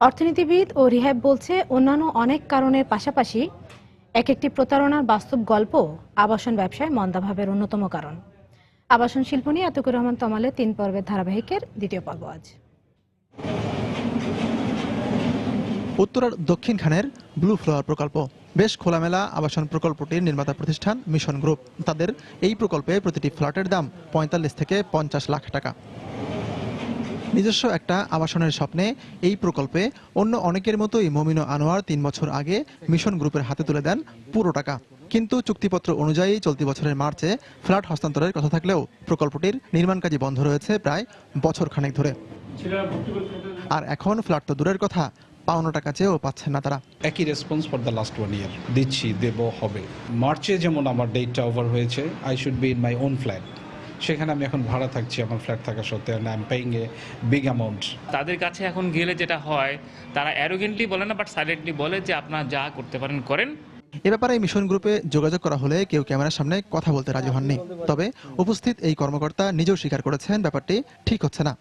অর্থনীতিবিদ ও রিহ্যাব বলছে অন্যান্য অনেক কারণের পাশাপাশি একটি প্রতারণার বাস্তব গল্প আবাসন ব্যবসায় মন্দাভাবের অন্যতম কারণ। আবাসন শিল্প নিয়ে আতিকুর রহমান তমালের 3 পর্বের ধারাবাহিকের দ্বিতীয় পর্ব আজ। উত্তরার দক্ষিণখানের ব্লু ফ্লাওয়ার প্রকল্প বেশ খোলামেলা আবাসন প্রকল্পটির নির্মাতা প্রতিষ্ঠান মিশন গ্রুপ। তাদের এই প্রকল্পে প্রতিটি ফ্ল্যাটের দাম 45 থেকে 50 লাখ টাকা। নিজস্ব একটা আবাসনের স্বপ্নে এই প্রকল্পে অন্য অনেকের মতোই মমিন আনোয়ার 3 বছর আগে মিশন গ্রুপের হাতে তুলে দেন পুরো টাকা। কিন্তু চুক্তিপত্র অনুযায়ী চলতি বছরের মার্চে ফ্ল্যাট হস্তান্তরের কথা থাকলেও প্রকল্পটির নির্মাণ কাজই বন্ধ রয়েছে প্রায় বছর খানেক ধরে। আর এখন ফ্ল্যাট তো দূরের কথা, পাওনা টাকা চেয়েও পাচ্ছেন না তারা। একই রেসপন্স ফর দ্য লাস্ট 1 ইয়ার দিচ্ছি, দেব, হবে। মার্চে যেমন আমার ডেটটা ওভার হয়েছে, I should be in my own flat, সেখানে আমি এখন ভাড়া থাকছি আমার ফ্ল্যাট থাকা সত্ত্বেও, I am paying a big amount. তাদের কাছে এখন গেলে যেটা হয়, তারা অ্যারোগেন্টলি বলে না, বাট সাইলেন্টলি বলে যে আপনারা যা করতে পারেন করেন। এ ব্যাপারে মিশন গ্রুপে যোগাযোগ করা হলে কেউ ক্যামেরার সামনে কথা বলতে রাজি হননি। তবে উপস্থিত এই কর্মকর্তা নিজেও স্বীকার করেছেন ব্যাপারটি ঠিক হচ্ছে না।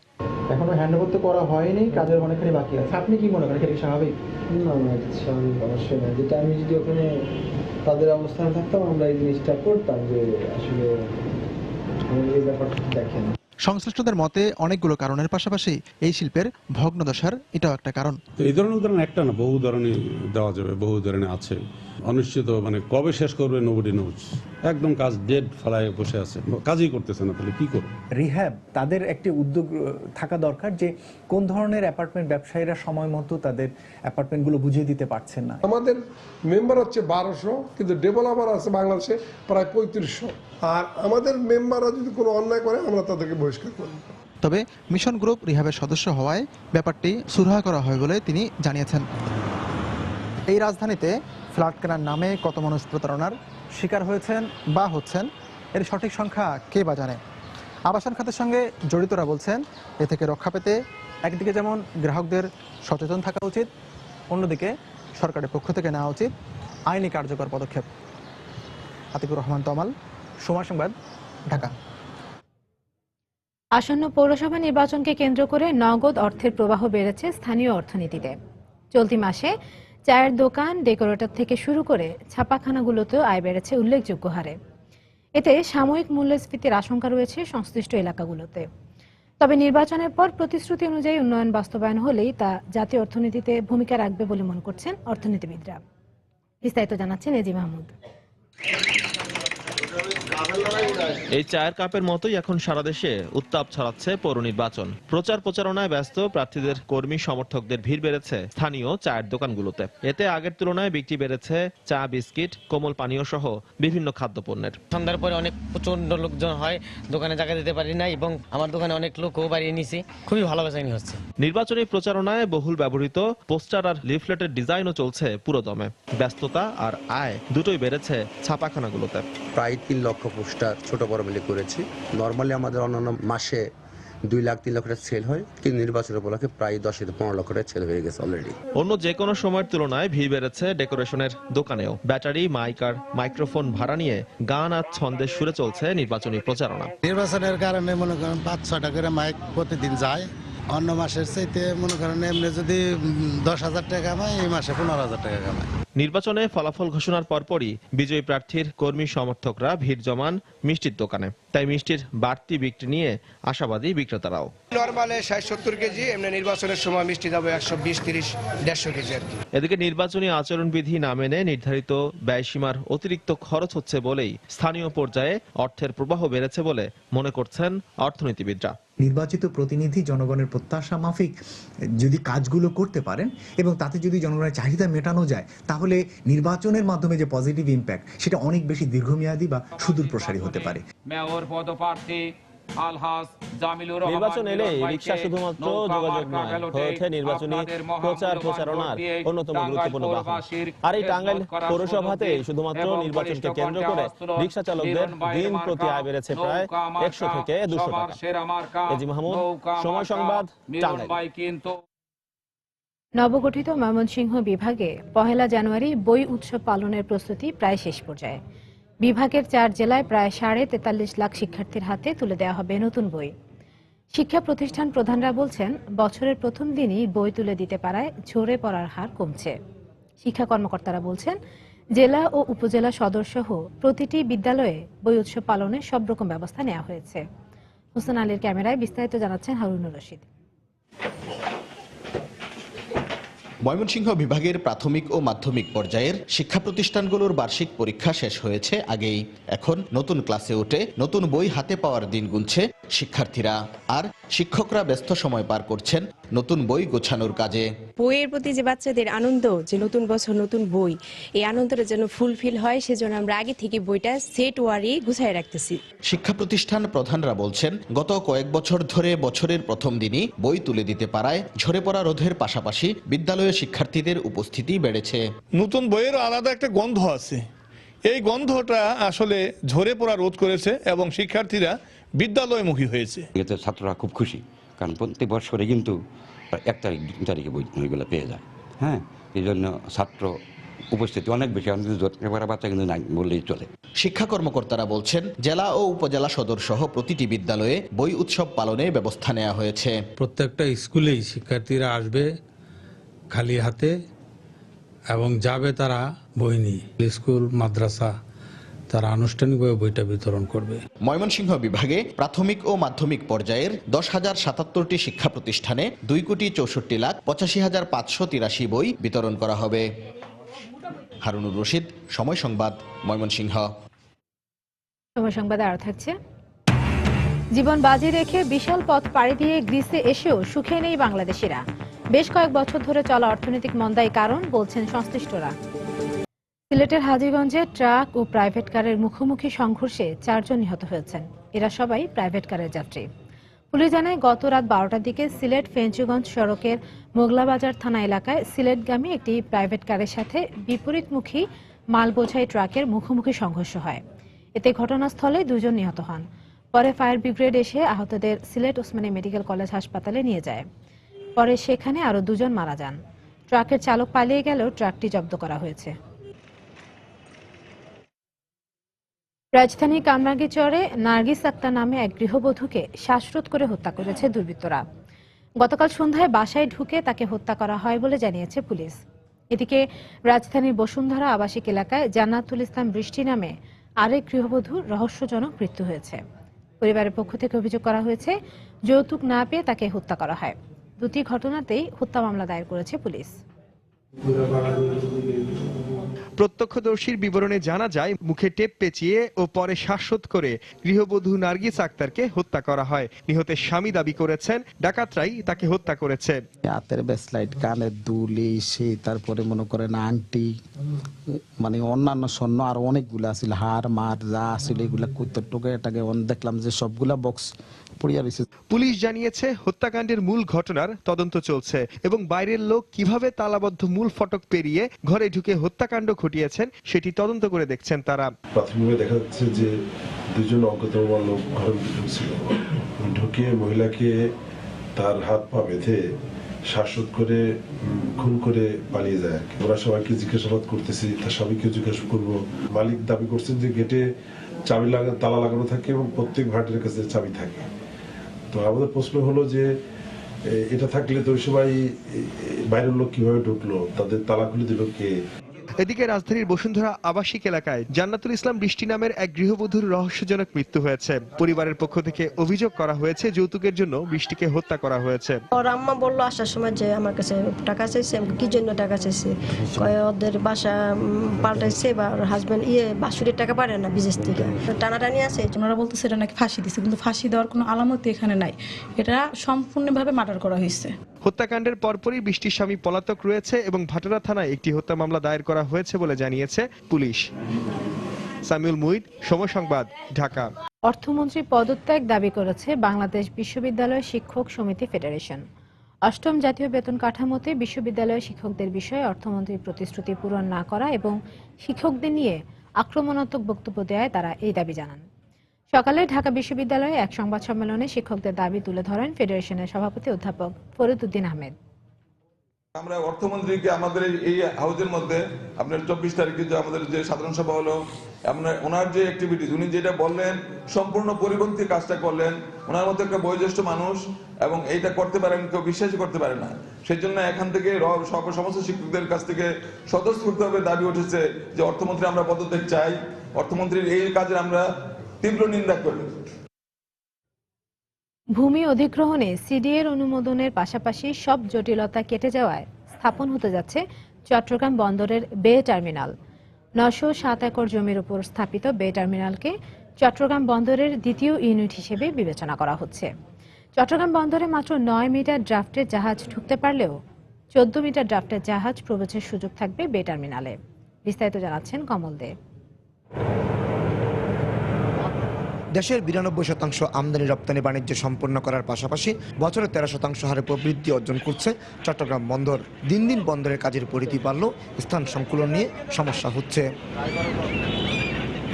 এখনো হ্যান্ডওভার তো করা হয়নি, কাজের অনেকখানি বাকি আছে। আপনি কি মনে করেন এটা স্বাভাবিক? না না, স্বাভাবিক অবশ্যই না। যেটা আমি যদি ওখানে তাদের অবস্থানে থাকতাম, আমরা এই জিনিসটা করতাম যে আসলে এই ব্যাপারটা দেখেন। সংশ্লিষ্টদের মতে অনেকগুলো কারণের পাশাপাশি এই শিল্পের ভগ্নদশার এটাও একটা কারণ। এই ধরনের উদাহরণ একটা না, বহু উদাহরণই দেওয়া যাবে, বহু উদাহরণে আছে। অনিশ্চিত, মানে কবে শেষ করবে নোবডি নোজ। একদম কাজ ডেড ফেলায় বসে আছে, কাজই করতেছে না, তাহলে কি করবে? রিহ্যাব তাদের একটি উদ্যোগ থাকা দরকার যে কোন ধরনের অ্যাপার্টমেন্ট ব্যবসায়ীরা সময় মতো তাদের অ্যাপার্টমেন্টগুলো বুঝিয়ে দিতে পারছেন না। আমাদের মেম্বার হচ্ছে 1200, কিন্তু ডেভেলপার আছে বাংলাদেশে প্রায় 3500। আর আমাদের মেম্বাররা যদি কোনো অন্যায় করে, আমরা তাদেরকে বহিষ্কার করি। তবে মিশন গ্রুপ রিহ্যাবের সদস্য হওয়ায় ব্যাপারটি সুরাহা করা হয় বলে তিনি জানিয়েছেন। এই রাজধানীতে ফ্ল্যাট কেনার নামে কত মানুষ প্রতারণার শিকার হয়েছেন বা হচ্ছেন, এর সঠিক সংখ্যা কে বা জানে। আবাসন খাতের সঙ্গে জড়িতরা বলছেন এ থেকে রক্ষা পেতে একদিকে যেমন গ্রাহকদের সচেতন থাকা উচিত, অন্যদিকে সরকারের পক্ষ থেকে নেওয়া উচিত আইনি কার্যকর পদক্ষেপ। আতিকুর রহমান তমাল, সময় সংবাদ, ঢাকা। আসন্ন পৌরসভা নির্বাচনকে কেন্দ্র করে নগদ অর্থের প্রবাহ বেড়েছে স্থানীয় অর্থনীতিতে। চলতি মাসে চায়ের দোকান, ডেকোরেটর থেকে শুরু করে ছাপাখানাগুলোতেও আয় বেড়েছে উল্লেখযোগ্য হারে। এতে সাময়িক মূল্যস্ফীতির আশঙ্কা রয়েছে সংশ্লিষ্ট এলাকাগুলোতে। তবে নির্বাচনের পর প্রতিশ্রুতি অনুযায়ী উন্নয়ন বাস্তবায়ন হলেই তা জাতীয় অর্থনীতিতে ভূমিকা রাখবে বলে মনে করছেন অর্থনীতিবিদরা। বিস্তারিত জানাচ্ছেন এজি মাহমুদ। এই চায়ের কাপের মতোই এখন সারা দেশে উত্তাপ ছড়াচ্ছে পৌর নির্বাচন। প্রচারণায় ব্যস্ত প্রার্থীদের কর্মী সমর্থকদের ভিড় বেড়েছে স্থানীয় চায়ের দোকানগুলোতে। এতে আগের তুলনায় বিক্রি বেড়েছে চা, বিস্কিট, কোমল পানীয় সহ বিভিন্ন খাদ্যপণ্যের। সন্ধ্যার পরে অনেক প্রচন্ড লোকজন হয়, দোকানে জায়গা দিতে পারি না এবং আমার দোকানে অনেক লোকও বাড়িয়ে নিছি। খুবই ভালো বেচাকেনি হচ্ছে। নির্বাচনী প্রচারণায় বহুল ব্যবহৃত পোস্টার আর লিফলেটের ডিজাইনও চলছে পুরোদমে। ব্যস্ততা আর আয় দুটোই বেড়েছে ছাপাখানাগুলোতে। প্রায় 3 লক্ষ পোস্টার ছোট বড় মিলে করেছি। নর্মালি আমাদের অন্যান্য মাসে 2 লাখ 3 লাখ টাকা সেল হয়, কিন্তু নির্বাচনের উপলক্ষে প্রায় 10 থেকে 15 লক্ষ টাকা সেল হয়ে গেছে অলরেডি। অন্য যে কোনো সময়ের তুলনায় ভিড় বেড়েছে ডেকোরেশনের দোকানেও। ব্যাটারি, মাইক আর মাইক্রোফোন ভাড়া নিয়ে গান আর ছন্দের সুরে চলছে নির্বাচনী প্রচারণা। নির্বাচনের কারণে মনে করেন 5-6টা করে মাইক প্রতিদিন যায়। অন্য মাসের চাইতে মনে করেন এমনি যদি 10,000 টাকা কামায়, এই মাসে 15,000 টাকা কামায়। নির্বাচনে ফলাফল ঘোষণার পরপরই বিজয়ী প্রার্থীর কর্মী সমর্থকরা ভিড় জমান মিষ্টির দোকানে। তাই মিষ্টির বাড়তি বিক্রি নিয়ে আশাবাদী বিক্রেতারাও। নরমালে 60-70 কেজি, এমনি নির্বাচনের সময় মিষ্টি যাবে 120-30-150 কেজি আর কি। এদিকে নির্বাচনী আচরণবিধি না মেনে নির্ধারিত ব্যয়সীমার অতিরিক্ত খরচ হচ্ছে বলেই স্থানীয় পর্যায়ে অর্থের প্রবাহ বেড়েছে বলে মনে করছেন অর্থনীতিবিদরা। নির্বাচিত প্রতিনিধি জনগণের প্রত্যাশা মাফিক যদি কাজগুলো করতে পারেন এবং তাতে যদি জনগণের চাহিদা মেটানো যায়, তাহলে নির্বাচনের মাধ্যমে যে পজিটিভ ইম্প্যাক্ট সেটা অনেক বেশি দীর্ঘমেয়াদী বা সুদূর প্রসারী হতে পারে। নির্বাচন এলে রিকশা শুধুমাত্র যোগাযোগ নয়, হয়ে ওঠে নির্বাচনী প্রচারণার অন্যতম গুরুত্বপূর্ণ বাহন। আর এই টাঙ্গাইল পৌরসভাতে শুধুমাত্র নির্বাচনকে কেন্দ্র করে রিকশা চালকদের দিন প্রতি আয় বেড়েছে প্রায় 100 থেকে 200 টাকা। এজি মাহমুদ, সময় সংবাদ, টাঙ্গাইল। নবগঠিত ময়মনসিংহ বিভাগে 1 জানুয়ারি বই উৎসব পালনের প্রস্তুতি প্রায় শেষ পর্যায়ে। বিভাগের 4 জেলায় প্রায় 43.5 লাখ শিক্ষার্থীর হাতে তুলে দেওয়া হবে নতুন বই। শিক্ষা প্রতিষ্ঠান প্রধানরা বলছেন, বছরের প্রথম দিনই বই তুলে দিতে পারায় ঝরে পড়ার হার কমছে। শিক্ষা কর্মকর্তারা বলছেন, জেলা ও উপজেলা সদর সহ প্রতিটি বিদ্যালয়ে বই উৎসব পালনে সব রকম ব্যবস্থা নেওয়া হয়েছে। হোসেন আলীর ক্যামেরায় বিস্তারিত জানাচ্ছেন হারুনুর রশিদ। ময়মনসিংহ বিভাগের প্রাথমিক ও মাধ্যমিক পর্যায়ের শিক্ষা প্রতিষ্ঠানগুলোর বার্ষিক পরীক্ষা শেষ হয়েছে আগেই। এখন নতুন ক্লাসে উঠে নতুন বই হাতে পাওয়ার দিন গুনছে শিক্ষার্থীরা। আর শিক্ষকরা ব্যস্ত সময় পার করছেন নতুন বই গোছানোর কাজে। বইয়ের প্রতি যে বাচ্চাদের আনন্দ, যে নতুন বছর নতুন বই, এই আনন্দটা যেন ফুলফিল হয়, সেজন্য আমরা আগে থেকে বইটা সেট ওয়ারি গুছায় রাখতেছি। শিক্ষা প্রতিষ্ঠান প্রধানরা বলছেন, গত কয়েক বছর ধরে বছরের প্রথম দিনই বই তুলে দিতে পারায় ঝরে পড়া রোধের পাশাপাশি বিদ্যালয়ে শিক্ষার্থীদের উপস্থিতি বেড়েছে। নতুন বইয়ের আলাদা একটা গন্ধ আছে, এই গন্ধটা আসলে ঝরে পড়া রোধ করেছে এবং শিক্ষার্থীরা বিদ্যালয়মুখী হয়েছে। এতে ছাত্ররা খুব খুশি, কারণ প্রত্যেক বছরে কিন্তু 1 তারিখ 2 তারিখে বইগুলো পেয়ে যায়। হ্যাঁ, এই জন্য ছাত্র উপস্থিতি অনেক বেশি, বাচ্চা কিন্তু নাই বললেই চলে। শিক্ষা কর্মকর্তারা বলছেন, জেলা ও উপজেলা সদর সহ প্রতিটি বিদ্যালয়ে বই উৎসব পালনে ব্যবস্থা নেওয়া হয়েছে। প্রত্যেকটা স্কুলেই শিক্ষার্থীরা আসবে খালি হাতে এবং যাবে তারা বই নিয়ে। স্কুল, মাদ্রাসা তারা আনুষ্ঠানিকভাবে বইটা বিতরণ করবে। ময়মনসিংহ বিভাগে প্রাথমিক ও মাধ্যমিক পর্যায়ের 10,077টি শিক্ষা প্রতিষ্ঠানে 2,64,85,583 বই বিতরণ করা হবে। হারুনুর রশিদ, সময় সংবাদ, ময়মনসিংহ। সময় সংবাদে আরো থাকছে, জীবন বাজি রেখে বিশাল পথ পাড়ি দিয়ে গ্রিসে এসেও সুখে নেই বাংলাদেশিরা। বেশ কয়েক বছর ধরে চলা অর্থনৈতিক মন্দাই কারণ বলছেন সংশ্লিষ্টরা। সিলেটের হাজীগঞ্জে ট্রাক ও প্রাইভেট কারের মুখোমুখি সংঘর্ষে 4 জন নিহত হয়েছেন। এরা সবাই প্রাইভেট কারের যাত্রী। পুলিশ জানায়, গত রাত 12টার দিকে সিলেট ফেঞ্চুগঞ্জ সড়কের মোগলাবাজার থানা এলাকায় সিলেটগামী একটি প্রাইভেট কারের সাথে বিপরীতমুখী মাল বোঝাই ট্রাকের মুখোমুখি সংঘর্ষ হয়। এতে ঘটনাস্থলে 2 জন নিহত হন। পরে ফায়ার ব্রিগেড এসে আহতদের সিলেট ওসমানী মেডিকেল কলেজ হাসপাতালে নিয়ে যায়। পরে সেখানে আরও 2 জন মারা যান। ট্রাকের চালক পালিয়ে গেলেও ট্রাকটি জব্দ করা হয়েছে। রাজধানী কামরাঙ্গীরচরে নার্গিস আক্তার নামে এক গৃহবধূকে শ্বাসরোধ করে হত্যা করেছে দুর্বৃত্তরা। গতকাল সন্ধ্যায় বাসায় ঢুকে তাকে হত্যা করা হয় বলে জানিয়েছে পুলিশ। এদিকে রাজধানীর বসুন্ধরা আবাসিক এলাকায় জান্নাতুল ইসলাম বৃষ্টি নামে আরেক গৃহবধূর রহস্যজনক মৃত্যু হয়েছে। পরিবারের পক্ষ থেকে অভিযোগ করা হয়েছে যৌতুক না পেয়ে তাকে হত্যা করা হয়। দুটি ঘটনাতেই হত্যা মামলা দায়ের করেছে পুলিশ। প্রত্যক্ষদর্শীর বিবরণে জানা যায় মুখে টেপ পেঁচিয়ে ও পরে শ্বাসরোধ করে গৃহবধূ নার্গিস আক্তারকে হত্যা করা হয়। নিহতের স্বামী দাবি করেছেন ডাকাতরাই তাকে হত্যা করেছে। হাতের ব্রেসলাইট, কানের দুল, সেই তারপরে মনে করেন আংটি, মানে অন্যান্য স্বর্ণ আর অনেকগুলো আছিল, হার মার যা আছিল এগুলা কুত্তর টোকে এটাকে দেখলাম যে সবগুলা বক্স পড়িয়া রয়েছে। পুলিশ জানিয়েছে হত্যাকাণ্ডের মূল ঘটনার তদন্ত চলছে এবং বাইরের লোক কিভাবে তালাবদ্ধ মূল ফটক পেরিয়ে ঘরে ঢুকে হত্যাকাণ্ড ঘটিয়েছেন সেটি তদন্ত করে দেখছেন তারা। প্রাথমিকভাবে দেখা যাচ্ছে যে দুজন অজ্ঞাতনামা লোক ঘরে ঢুকছিল, ঢুকে মহিলাকে তার হাত পা বেঁধে শ্বাসরোধ করে খুন করে পালিয়ে যায়। ওরা সবাইকে জিজ্ঞাসাবাদ করতেছি, তার স্বামীকে জিজ্ঞাসা করবো। মালিক দাবি করছেন যে গেটে চাবি তালা লাগানো থাকে এবং প্রত্যেক ভাড়াটের কাছে চাবি থাকে। তো আমাদের প্রশ্ন হলো যে এটা থাকলে তো ওই সময় বাইরের লোক কিভাবে ঢুকলো, তাদের তালা খুলে দিল কে? এদিকে রাজধানীর বসুন্ধরা আবাসিক এলাকায় জান্নাতুল ইসলাম বৃষ্টি নামের এক গৃহবধূর রহস্যজনক মৃত্যু হয়েছে। পরিবারের পক্ষ থেকে অভিযোগ করা হয়েছে যৌতুকের জন্য বৃষ্টিকে হত্যা করা হয়েছে। ওর আম্মা বললো আসার সময় যে আমার কাছে টাকা চাইছে। কি জন্য টাকা চাইছে? ওদের বাসা পাল্টাইছে বা ওর হাজবেন্ড বাসুরের টাকা পারে না বিদেশ থেকে, টানাটানি আছে। ওনারা বলতেছে এটা নাকি ফাঁসি দিচ্ছে, কিন্তু ফাঁসি দেওয়ার কোনো আলামতি এখানে নাই। এটা সম্পূর্ণভাবে মার্ডার করা হয়েছে। হত্যাকাণ্ডের পরপরই বৃষ্টির স্বামী পলাতক রয়েছে এবং ভাটারা থানায় একটি হত্যা মামলা দায়ের করা হয়েছে বলে জানিয়েছে পুলিশ। সামিউল মুইদ, সময় সংবাদ, ঢাকা। অর্থমন্ত্রী পদত্যাগ দাবি করেছে বাংলাদেশ বিশ্ববিদ্যালয় শিক্ষক সমিতি ফেডারেশন। অষ্টম জাতীয় বেতন কাঠামোতে বিশ্ববিদ্যালয় শিক্ষকদের বিষয়ে অর্থমন্ত্রীর প্রতিশ্রুতি পূরণ না করা এবং শিক্ষকদের নিয়ে আক্রমণাত্মক বক্তব্য দেওয়ায় তারা এই দাবি জানান। সকালে ঢাকা বিশ্ববিদ্যালয়ে এক সংবাদ সম্মেলনে শিক্ষকদের দাবি তুলে ধরেন ফেডারেশনের সভাপতি অধ্যাপক ফরিদ উদ্দিন আহমেদ। আমরা অর্থমন্ত্রীকে আমাদের এই হাউজের মধ্যে আপনার 24 তারিখে যে আমাদের যে সাধারণ সভা হলো, ওনার যে অ্যাক্টিভিটিস উনি যেটা বললেন সম্পূর্ণ পরিপন্থী কাজটা করলেন। ওনার মতো একটা বয়োজ্যেষ্ঠ মানুষ এবং এইটা করতে পারেন কেউ বিশ্বাসই করতে পারে না। সেই জন্য এখান থেকে সমস্ত শিক্ষকদের কাছ থেকে স্বতঃস্ফূর্তভাবে দাবি উঠেছে যে অর্থমন্ত্রী আমরা পদত্যাগ চাই। অর্থমন্ত্রীর এই কাজের আমরা তীব্র নিন্দা করি। ভূমি অধিগ্রহণে সিডিএর অনুমোদনের পাশাপাশি সব জটিলতা কেটে যাওয়ায় স্থাপন হতে যাচ্ছে চট্টগ্রাম বন্দরের বে টার্মিনাল। 907 একর জমির উপর স্থাপিত বে টার্মিনালকে চট্টগ্রাম বন্দরের দ্বিতীয় ইউনিট হিসেবে বিবেচনা করা হচ্ছে। চট্টগ্রাম বন্দরে মাত্র 9 মিটার ড্রাফটের জাহাজ ঢুকতে পারলেও 14 মিটার ড্রাফটের জাহাজ প্রবেশের সুযোগ থাকবে বে টার্মিনালে। বিস্তারিত জানাচ্ছেন কমল দে। দেশের 92% আমদানি রপ্তানি বাণিজ্য সম্পন্ন করার পাশাপাশি বছরে 13% হারে প্রবৃদ্ধি অর্জন করছে চট্টগ্রাম বন্দর। দিন দিন বন্দরের কাজের পরিধি বাড়লেও স্থান সংকুলন নিয়ে সমস্যা হচ্ছে।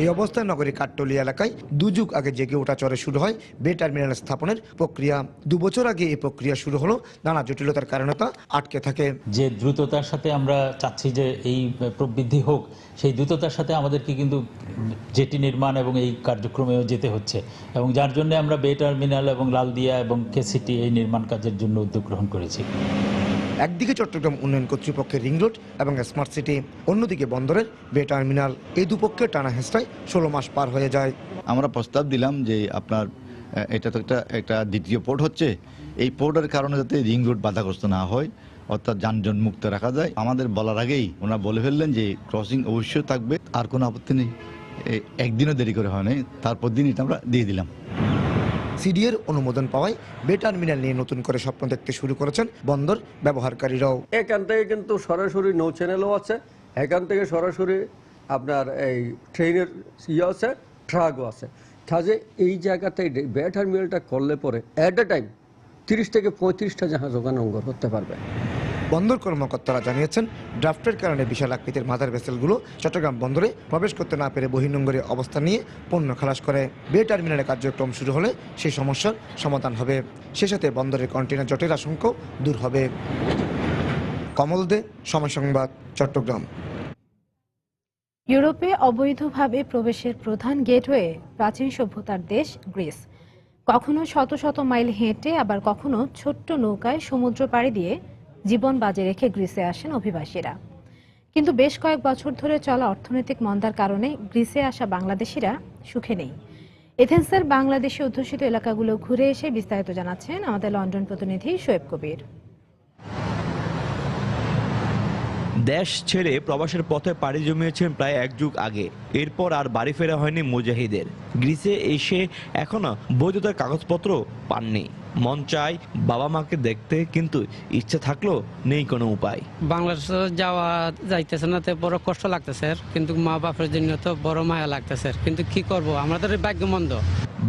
এই অবস্থায় নগরীর কাঠটলি এলাকায় 2 যুগ আগে জেগে ওঠা চরে শুরু হয় বে টার্মিনাল স্থাপনের প্রক্রিয়া। 2 বছর আগে এই প্রক্রিয়া শুরু হলো নানা জটিলতার কারণে তা আটকে থাকে। যে দ্রুততার সাথে আমরা চাচ্ছি যে এই প্রবৃদ্ধি হোক, সেই দ্রুততার সাথে আমাদেরকে কিন্তু জেটি নির্মাণ এবং এই কার্যক্রমেও যেতে হচ্ছে এবং যার জন্য আমরা বে টার্মিনাল এবং লালদিয়া এবং কেসিটি এই নির্মাণ কাজের জন্য উদ্যোগ গ্রহণ করেছি। একদিকে চট্টগ্রাম উন্নয়ন কর্তৃপক্ষের রিং রোড এবং স্মার্ট সিটি, অন্যদিকে বন্দরের বে টার্মিনাল। এই দুপক্ষের টানা হেঁচড়ায় 16 মাস পার হয়ে যায়। আমরা প্রস্তাব দিলাম যে আপনার এটা তো একটা দ্বিতীয় পোর্ট হচ্ছে, এই পোর্টের কারণে যাতে রিং রোড বাধাগ্রস্ত না হয়, অর্থাৎ যানজট মুক্ত রাখা যায়। আমাদের বলার আগেই ওনারা বলে ফেললেন যে ক্রসিং অবশ্যই থাকবে, আর কোনো আপত্তি নেই। একদিনও দেরি করে হয়নি, তারপর দিন এটা আমরা দিয়ে দিলাম। সিডিএর অনুমোদন পাওয়ায় বে টার্মিনাল নিয়ে নতুন করে স্বপ্ন দেখতে শুরু করেছেন বন্দর ব্যবহারকারীরাও। এখান থেকে কিন্তু সরাসরি নৌ চ্যানেলও আছে, এখান থেকে সরাসরি আপনার এই ট্রেনের আছে, ট্রাকও আছে। কাজে এই জায়গাতে বে টার্মিনালটা করলে পরে অ্যাট এ টাইম 30 থেকে 35টা জাহাজ ওখানে অঙ্গর করতে পারবে। বন্দর কর্মকর্তারা জানিয়েছেন ড্রাফটের কারণে বিশাল আকৃতির মাদার ভেসেলগুলো চট্টগ্রাম বন্দরে প্রবেশ করতে না পেরে বহির্নোঙরে অবস্থান নিয়ে পণ্য খালাস করে। বে টার্মিনালে কার্যক্রম শুরু হলে সেই সমস্যার সমাধান হবে, সে সাথে বন্দরের কন্টেনার জটের আশঙ্কাও দূর হবে। কমল দে, সময় সংবাদ, চট্টগ্রাম। ইউরোপে অবৈধভাবে প্রবেশের প্রধান গেটওয়ে প্রাচীন সভ্যতার দেশ গ্রিস। কখনো শত শত মাইল হেঁটে, আবার কখনো ছোট্ট নৌকায় সমুদ্র পাড়ি দিয়ে জীবন বাজি রেখে গ্রিসে আসেন অভিবাসীরা। কিন্তু বেশ কয়েক বছর ধরে চলা অর্থনৈতিক মন্দার কারণে গ্রিসে আসা বাংলাদেশিরা সুখে নেই। এথেন্সের বাংলাদেশি অধ্যুষিত এলাকাগুলো ঘুরে এসে বিস্তারিত জানাচ্ছেন আমাদের লন্ডন প্রতিনিধি শোয়েব কবির। দেশ ছেড়ে প্রবাসের পথে পাড়ি জমিয়েছেন প্রায় এক যুগ আগে। এরপর আর বাড়ি ফেরা হয়নি মুজাহিদের। গ্রিসে এসে এখনো বৈধতার কাগজপত্র পাননি। মন চায় বাবা মাকে দেখতে, কিন্তু ইচ্ছে থাকলেও নেই কোনো উপায়। বাংলাদেশে যাইতেছে না, তো বড় কষ্ট লাগতেছে, কিন্তু মা বাপের জন্য তো বড় মায়া লাগতেছে, কিন্তু কি করব, আমাদের ভাগ্যমন্দ।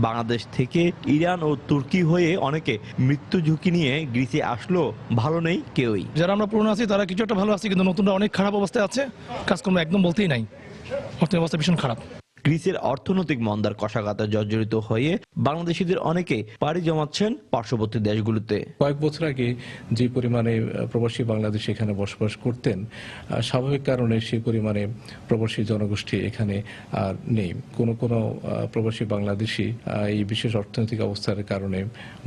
বাংলাদেশ থেকে ইরান ও তুর্কি হয়ে অনেকে মৃত্যু ঝুঁকি নিয়ে গ্রিসে আসলো, ভালো নেই কেউই। যারা আমরা পুরনো আছি তারা কিছু একটা ভালো আছে, কিন্তু নতুনরা অনেক খারাপ অবস্থায় আছে, কাজকর্ম একদম বলতেই নাই, অর্থনৈতিক অবস্থা ভীষণ খারাপ। গ্রিসের অর্থনৈতিক মন্দার কষাঘাতে জর্জরিত হয়ে বাংলাদেশিদের অনেকে পাড়ি জমাচ্ছেন পার্শ্ববর্তী দেশগুলোতে। কয়েক বছর আগে যে পরিমাণে প্রবাসী বাংলাদেশি এখানে বসবাস করতেন, স্বাভাবিক কারণে সেই পরিমাণে প্রবাসী জনগোষ্ঠী এখানে আর নেই। কোনো প্রবাসী বাংলাদেশি এই বিশেষ অর্থনৈতিক অবস্থার কারণে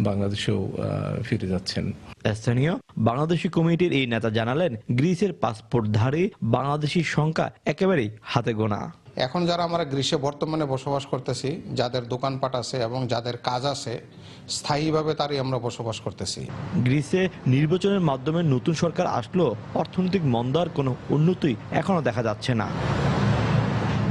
বাংলাদেশেও ফিরে যাচ্ছেন। স্থানীয় বাংলাদেশি কমিটির এই নেতা জানালেন, গ্রিসের পাসপোর্টধারী বাংলাদেশির সংখ্যা একেবারেই হাতে গোনা। এখন যারা আমরা গ্রিসে বর্তমানে বসবাস করতেছি, যাদের দোকানপাট আছে এবং যাদের কাজ আছে, স্থায়ীভাবে তারই আমরা বসবাস করতেছি। গ্রিসে নির্বাচনের মাধ্যমে নতুন সরকার আসলো, অর্থনৈতিক মন্দার কোনো উন্নতি এখনো দেখা যাচ্ছে না।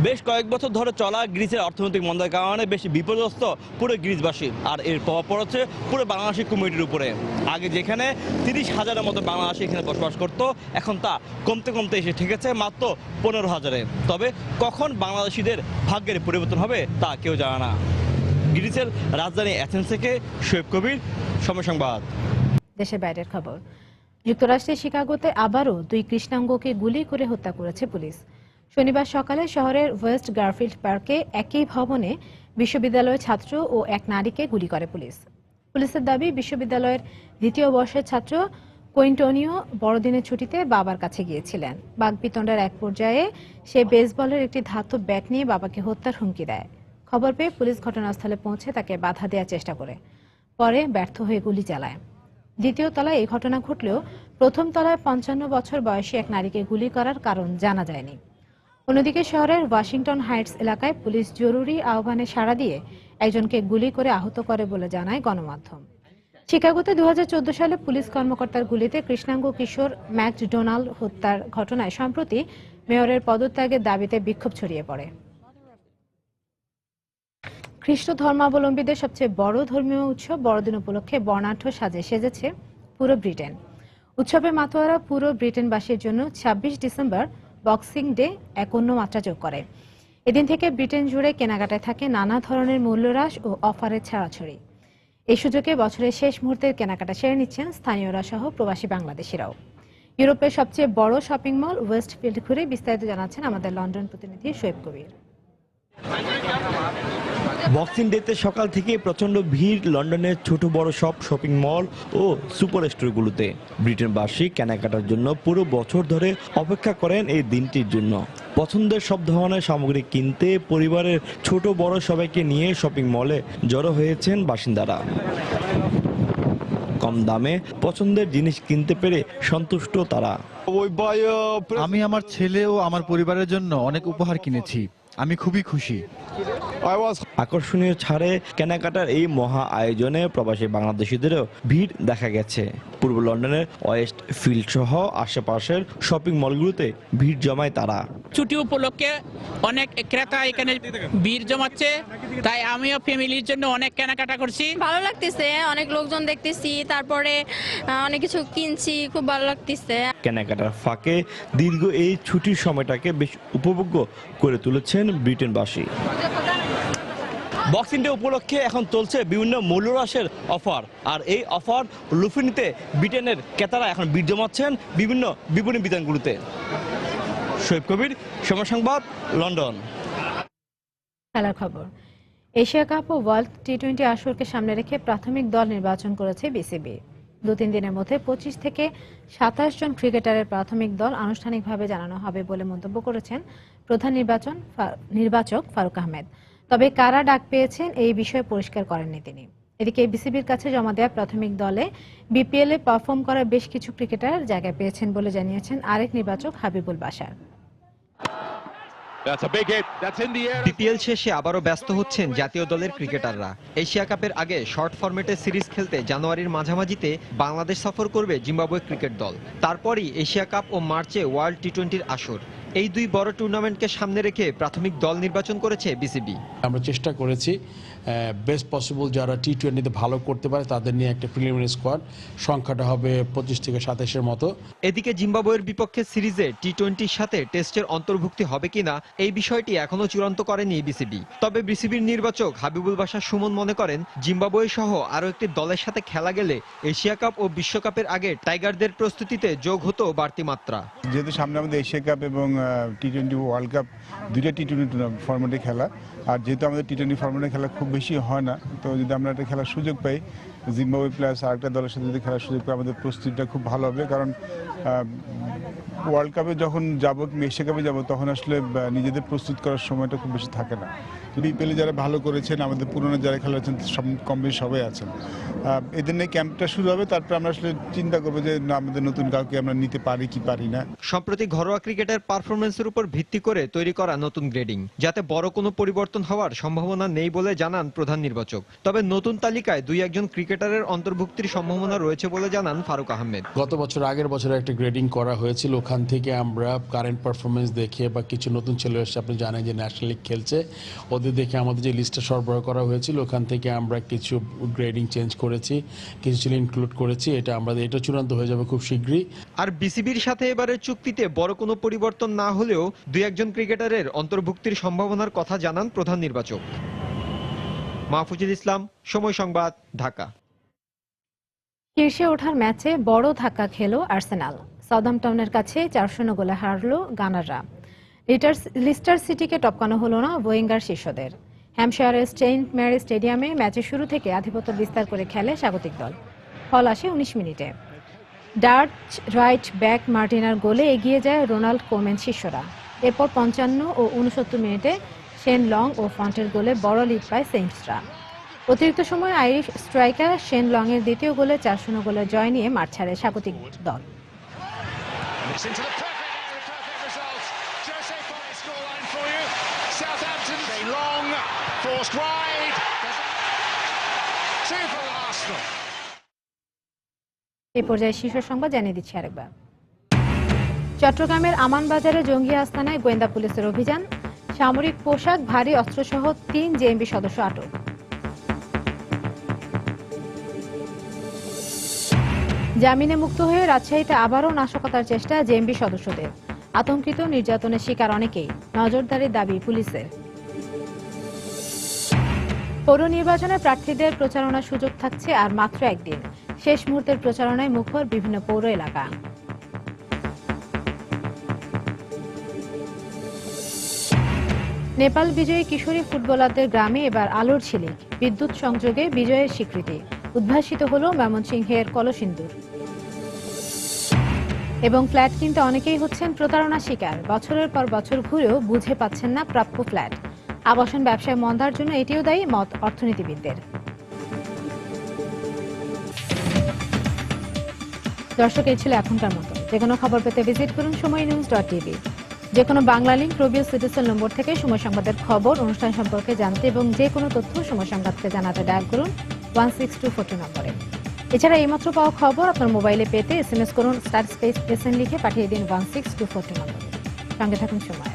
বেশ কয়েক বছর ধরে চলা গ্রিসের অর্থনৈতিক মন্দার কারণে বেশি বিপর্যস্ত পুরো গ্রিসবাসী, আর এর প্রভাব পড়েছে পুরো বাংলাদেশি কমিউনিটির উপরে। আগে যেখানে 30,000-এর মতো বাংলাদেশি এখানে বসবাস করতো, এখন তা কমতে কমতে এসে ঠেকেছে মাত্র 15,000-এ। তবে কখন বাংলাদেশিদের ভাগ্যের পরিবর্তন হবে তা কেউ জানে না। গ্রিসের রাজধানী অ্যাথেন্স থেকে শোয়েব কবির, সময় সংবাদ। দেশের বাইরের খবর। যুক্তরাষ্ট্রের শিকাগোতে আবারও 2 কৃষ্ণাঙ্গকে গুলি করে হত্যা করেছে পুলিশ। শনিবার সকালে শহরের ওয়েস্ট গারফিল্ড পার্কে একই ভবনে বিশ্ববিদ্যালয়ের ছাত্র ও এক নারীকে গুলি করে পুলিশ। পুলিশের দাবি, বিশ্ববিদ্যালয়ের 2য় বর্ষের ছাত্র কোয়েন্টোনিও বড়দিনের ছুটিতে বাবার কাছে গিয়েছিলেন। বাকবিতণ্ডার এক পর্যায়ে সে বেসবলের একটি ধাতব ব্যাট নিয়ে বাবাকে হত্যার হুমকি দেয়। খবর পেয়ে পুলিশ ঘটনাস্থলে পৌঁছে তাকে বাধা দেওয়ার চেষ্টা করে, পরে ব্যর্থ হয়ে গুলি চালায়। 2য় তলায় এই ঘটনা ঘটলেও 1ম তলায় 55 বছর বয়সী এক নারীকে গুলি করার কারণ জানা যায়নি। অন্যদিকে শহরের ওয়াশিংটন হাইটস এলাকায় পুলিশ জরুরি আহ্বানে সাড়া দিয়ে একজনকে গুলি করে আহত করে বলে জানায় গণমাধ্যম। শিকাগোতে 2014 সালে পুলিশ কর্মকর্তার গুলিতে কৃষ্ণাঙ্গ কিশোর ম্যাকডোনাল্ড হত্যার ঘটনায় সম্প্রতি মেয়রের পদত্যাগের দাবিতে বিক্ষোভ ছড়িয়ে পড়ে। খ্রিস্ট ধর্মাবলম্বীদের সবচেয়ে বড় ধর্মীয় উৎসব বড়দিন উপলক্ষে বর্ণাঢ্য সাজে সেজেছে পুরো ব্রিটেন। উৎসবে মাতোয়ারা পুরো ব্রিটেনবাসীর জন্য 26 ডিসেম্বর বক্সিং ডে এক অন্য মাত্রা যোগ করে। এদিন থেকে ব্রিটেন জুড়ে কেনাকাটায় থাকে নানা ধরনের মূল্যহ্রাস ও অফারের ছড়াছড়ি। এই সুযোগে বছরের শেষ মুহূর্তের কেনাকাটা সেরে নিচ্ছেন স্থানীয়রা সহ প্রবাসী বাংলাদেশিরাও। ইউরোপের সবচেয়ে বড় শপিং মল ওয়েস্টফিল্ড ঘুরে বিস্তারিত জানাচ্ছেন আমাদের লন্ডন প্রতিনিধি শোয়েব কবির। বক্সিং ডেতে সকাল থেকে প্রচন্ড ভিড় লন্ডনের ছোট বড় সব শপিং মল ও সুপার স্টোরগুলোতে। ব্রিটেনবাসী কেনাকাটার জন্য পুরো বছর ধরে অপেক্ষা করেন এই দিনটির জন্য। পছন্দের সব ধরনের সামগ্রী কিনতে পরিবারের ছোট বড় সবাইকে নিয়ে শপিং মলে জড়ো হয়েছেন বাসিন্দারা। কম দামে পছন্দের জিনিস কিনতে পেরে সন্তুষ্ট তারা। আমি আমার ছেলে ও আমার পরিবারের জন্য অনেক উপহার কিনেছি, আমি খুবই খুশি। আকর্ষণীয় ছাড়ে কেনাকাটার এই মহা আয়োজনে প্রবাসী বাংলাদেশিদেরও ভিড় দেখা গেছে। পূর্ব লন্ডনের ওয়েস্ট ফিল্ড সহ আশেপাশের শপিং মলগুলোতে ভিড় জমায় তারা। ছুটি উপলক্ষে অনেক ক্রেতা এখানে ভিড় জমাচ্ছে, তাই আমিও ফ্যামিলির জন্য অনেক কেনাকাটা করছি। ভালো লাগতেছে, অনেক লোকজন দেখতেছি, তারপরে অনেক কিছু কিনছি, খুব ভালো লাগতেছে। কেনাকাটার ফাঁকে দীর্ঘ এই ছুটির সময়টাকে বেশ উপভোগ্য করে তুলেছেন ব্রিটেনবাসী। বক্সিং ডে উপলক্ষে এখন চলছে বিভিন্ন মূল্যহ্রাসের অফার, আর এই অফার লুফে নিতে ব্রিটেনের ক্রেতারা এখন ভিড় জমাচ্ছেন বিভিন্ন বিপণী বিতানগুলোতে। শোয়েব কবির, সময় সংবাদ, লন্ডন। খেলার খবর। এশিয়া কাপ ও ওয়ার্ল্ড টি-20 আসরকে সামনে রেখে প্রাথমিক দল নির্বাচন করেছে বিসিবি। 2-3 দিনের মধ্যে 25 থেকে 27 জন ক্রিকেটারের প্রাথমিক দল আনুষ্ঠানিকভাবে জানানো হবে বলে মন্তব্য করেছেন প্রধান নির্বাচক ফারুক আহমেদ। তবে কারা ডাক পেয়েছেন এই বিষয়ে পরিষ্কার করেননি তিনি। এদিকে বিসিবির কাছে জমা দেওয়া প্রাথমিক দলে বিপিএল এ পারফর্ম করা বেশ কিছু ক্রিকেটার জায়গা পেয়েছেন বলে জানিয়েছেন আরেক নির্বাচক হাবিবুল বাশার। বিপিএল শেষে আবারও ব্যস্ত হচ্ছেন জাতীয় দলের ক্রিকেটাররা। এশিয়া কাপের আগে শর্ট ফরম্যাটে সিরিজ খেলতে জানুয়ারির মাঝামাঝিতে বাংলাদেশ সফর করবে জিম্বাবুয়ে ক্রিকেট দল। তারপরই এশিয়া কাপ ও মার্চে ওয়ার্ল্ড টি20-র আসর। এই দুই বড় টুর্নামেন্টকে সামনে রেখে প্রাথমিক দল নির্বাচন করেছে বিসিবি। আমরা চেষ্টা করেছি বেস্ট পসিবল যারা টি20-তে ভালো করতে পারে তাদের নিয়ে একটা প্রিলিমিনারি স্কোয়াড, সংখ্যাটা হবে 25 থেকে 27-এর মতো। এদিকে জিম্বাবুয়ের বিপক্ষে সিরিজে টি20-র সাথে টেস্টের অন্তর্ভুক্তি হবে কিনা এই বিষয়টি এখনো চূড়ান্ত করেনি বিসিবি। তবে বিসিবির নির্বাচক হাবিবুল বাশার সুমন মনে করেন জিম্বাবুয়ে সহ আরও একটি দলের সাথে খেলা গেলে এশিয়া কাপ ও বিশ্বকাপের আগে টাইগারদের প্রস্তুতিতে যোগ হতো বাড়তি মাত্রা। যেহেতু সামনে আমাদের এশিয়া কাপ এবং টি20 ওয়ার্ল্ড কাপ, দুইটা টি20 ফরম্যাটে খেলা, আর যেহেতু আমাদের টি20 ফরম্যাটে খেলা খুব বেশি হয় না, তো যদি আমরা একটা খেলার সুযোগ পাই জিম্বাবুয়ে প্লাস আরেকটা দলের সাথে যদি খেলার সুযোগ পাই আমাদের প্রস্তুতিটা খুব ভালো হবে। কারণ ওয়ার্ল্ড কাপে যখন যাবো, এশিয়া কাপে যাবো, তখন আসলে নিজেদের প্রস্তুত করার সময়টা খুব বেশি থাকে না। বিপিএলে যারা ভালো করেছেন, আমাদের পুরনো যারা খেলেছেন কম বেশি সবাই আছেন। এদের নিয়ে ক্যাম্পটা শুরু হবে, তারপর আমরা আসলে চিন্তা করবো যে আমাদের নতুন কাউকে আমরা নিতে পারি কি পারি না। সম্প্রতি ঘরোয়া ক্রিকেটের পারফরমেন্সের উপর ভিত্তি করে তৈরি করা নতুন গ্রেডিং, যাতে বড় কোনো পরিবর্তন হওয়ার সম্ভাবনা নেই বলে জানান প্রধান নির্বাচক। তবে নতুন তালিকায় 2-1 ক্রিকেটারের অন্তর্ভুক্তির সম্ভাবনা রয়েছে বলে জানান ফারুক আহমেদ। গত বছর আগের বছর একটা গ্রেডিং করা হয়েছিল, ওখান থেকে আমরা কারেন্ট পারফরমেন্স দেখে বা কিছু নতুন ছেলে এসে আপনি জানেন যে ন্যাশনাল লিগ খেলছে, ওদের দেখে আমাদের যে লিস্টটা সরবরাহ করা হয়েছিল ওখান থেকে আমরা কিছু গ্রেডিং চেঞ্জ করেছি, কিছু ছেলে ইনক্লুড করেছি। এটা চূড়ান্ত হয়ে যাবে খুব শীঘ্রই। আর বিসিবির সাথে এবারের চুক্তিতে বড় কোনো পরিবর্তন না হলেও 2-1 ক্রিকেটারের অন্তর্ভুক্তির সম্ভাবনার কথা জানান প্রধান নির্বাচক। মাহফুজুল ইসলাম, সময় সংবাদ, ঢাকা। শীর্ষে ওঠার ম্যাচে বড় ধাক্কা খেল আর্সেনাল। সাউদাম্পটনের কাছে 4-0 গোলে হারল গানাররা। লিস্টার সিটিকে টপকানো হলো না ওয়েঙ্গার শিষ্যদের। হ্যাম্পশায়ারের সেন্ট মেরি স্টেডিয়ামে ম্যাচের শুরু থেকে আধিপত্য বিস্তার করে খেলে স্বাগতিক দল। ফল আসে 19 মিনিটে। ডাচ রাইট ব্যাক মার্টিনার গোলে এগিয়ে যায় রোনাল্ড কোমেন শিষ্যরা। এরপর 55 ও 69 মিনিটে শেন লং ও ফন্টের গোলে বড় লিড পায় সেন্টসরা। অতিরিক্ত সময় আইরিশ স্ট্রাইকার শেন লং এর দ্বিতীয় গোলে 4-0 গোলের জয় নিয়ে মাঠ ছাড়ে স্বাগতিক দল। এই পর্যায়ে শীর্ষ সংবাদ জানিয়ে দিচ্ছি আরেকবার। চট্টগ্রামের আমান বাজারে জঙ্গি আস্তানায় গোয়েন্দা পুলিশের অভিযান। সামরিক পোশাক, ভারী অস্ত্রসহ 3 জেএমবি সদস্য আটক। জামিনে মুক্ত হয়ে রাজশাহীতে আবারও নাশকতার চেষ্টা জেএমবি সদস্যদের। আতঙ্কিত, নির্যাতনের শিকার অনেকেই। নজরদারির দাবি পুলিশের। পৌর নির্বাচনে প্রার্থীদের প্রচারণার সুযোগ থাকছে আর মাত্র একদিন। শেষ মুহূর্তের প্রচারণায় মুখর বিভিন্ন পৌর এলাকা। নেপাল বিজয়ী কিশোরী ফুটবলারদের গ্রামে এবার আলোর ঝিলিক। বিদ্যুৎ সংযোগে বিজয়ের স্বীকৃতি। উদ্ভাসিত হল ময়মনসিংহের কলসিন্দুর। এবং ফ্ল্যাট কিনতে অনেকেই হচ্ছেন প্রতারণার শিকার। বছরের পর বছর ঘুরেও বুঝে পাচ্ছেন না প্রাপ্য ফ্ল্যাট। আবাসন ব্যবসায় মন্দার জন্য এটিও দায়ী মত অর্থনীতিবিদদের। দর্শক, এই ছিল এখনকার মতো। যে কোনো খবর পেতে ভিজিট করুন সময়নিউজ.tv। যে কোনো বাংলা লিঙ্ক রবিও সিটিসেল নম্বর থেকে সময় সংবাদের খবর, অনুষ্ঠান সম্পর্কে জানতে এবং যে কোনো তথ্য সময় সংবাদকে জানাতে ডায়াল করুন 16242 নম্বরে। এছাড়া এইমাত্র পাওয়া খবর আপনার মোবাইলে পেতে SMS করুন *SN লিখে পাঠিয়ে দিন 16242 নম্বরে। সঙ্গে থাকুন সময়।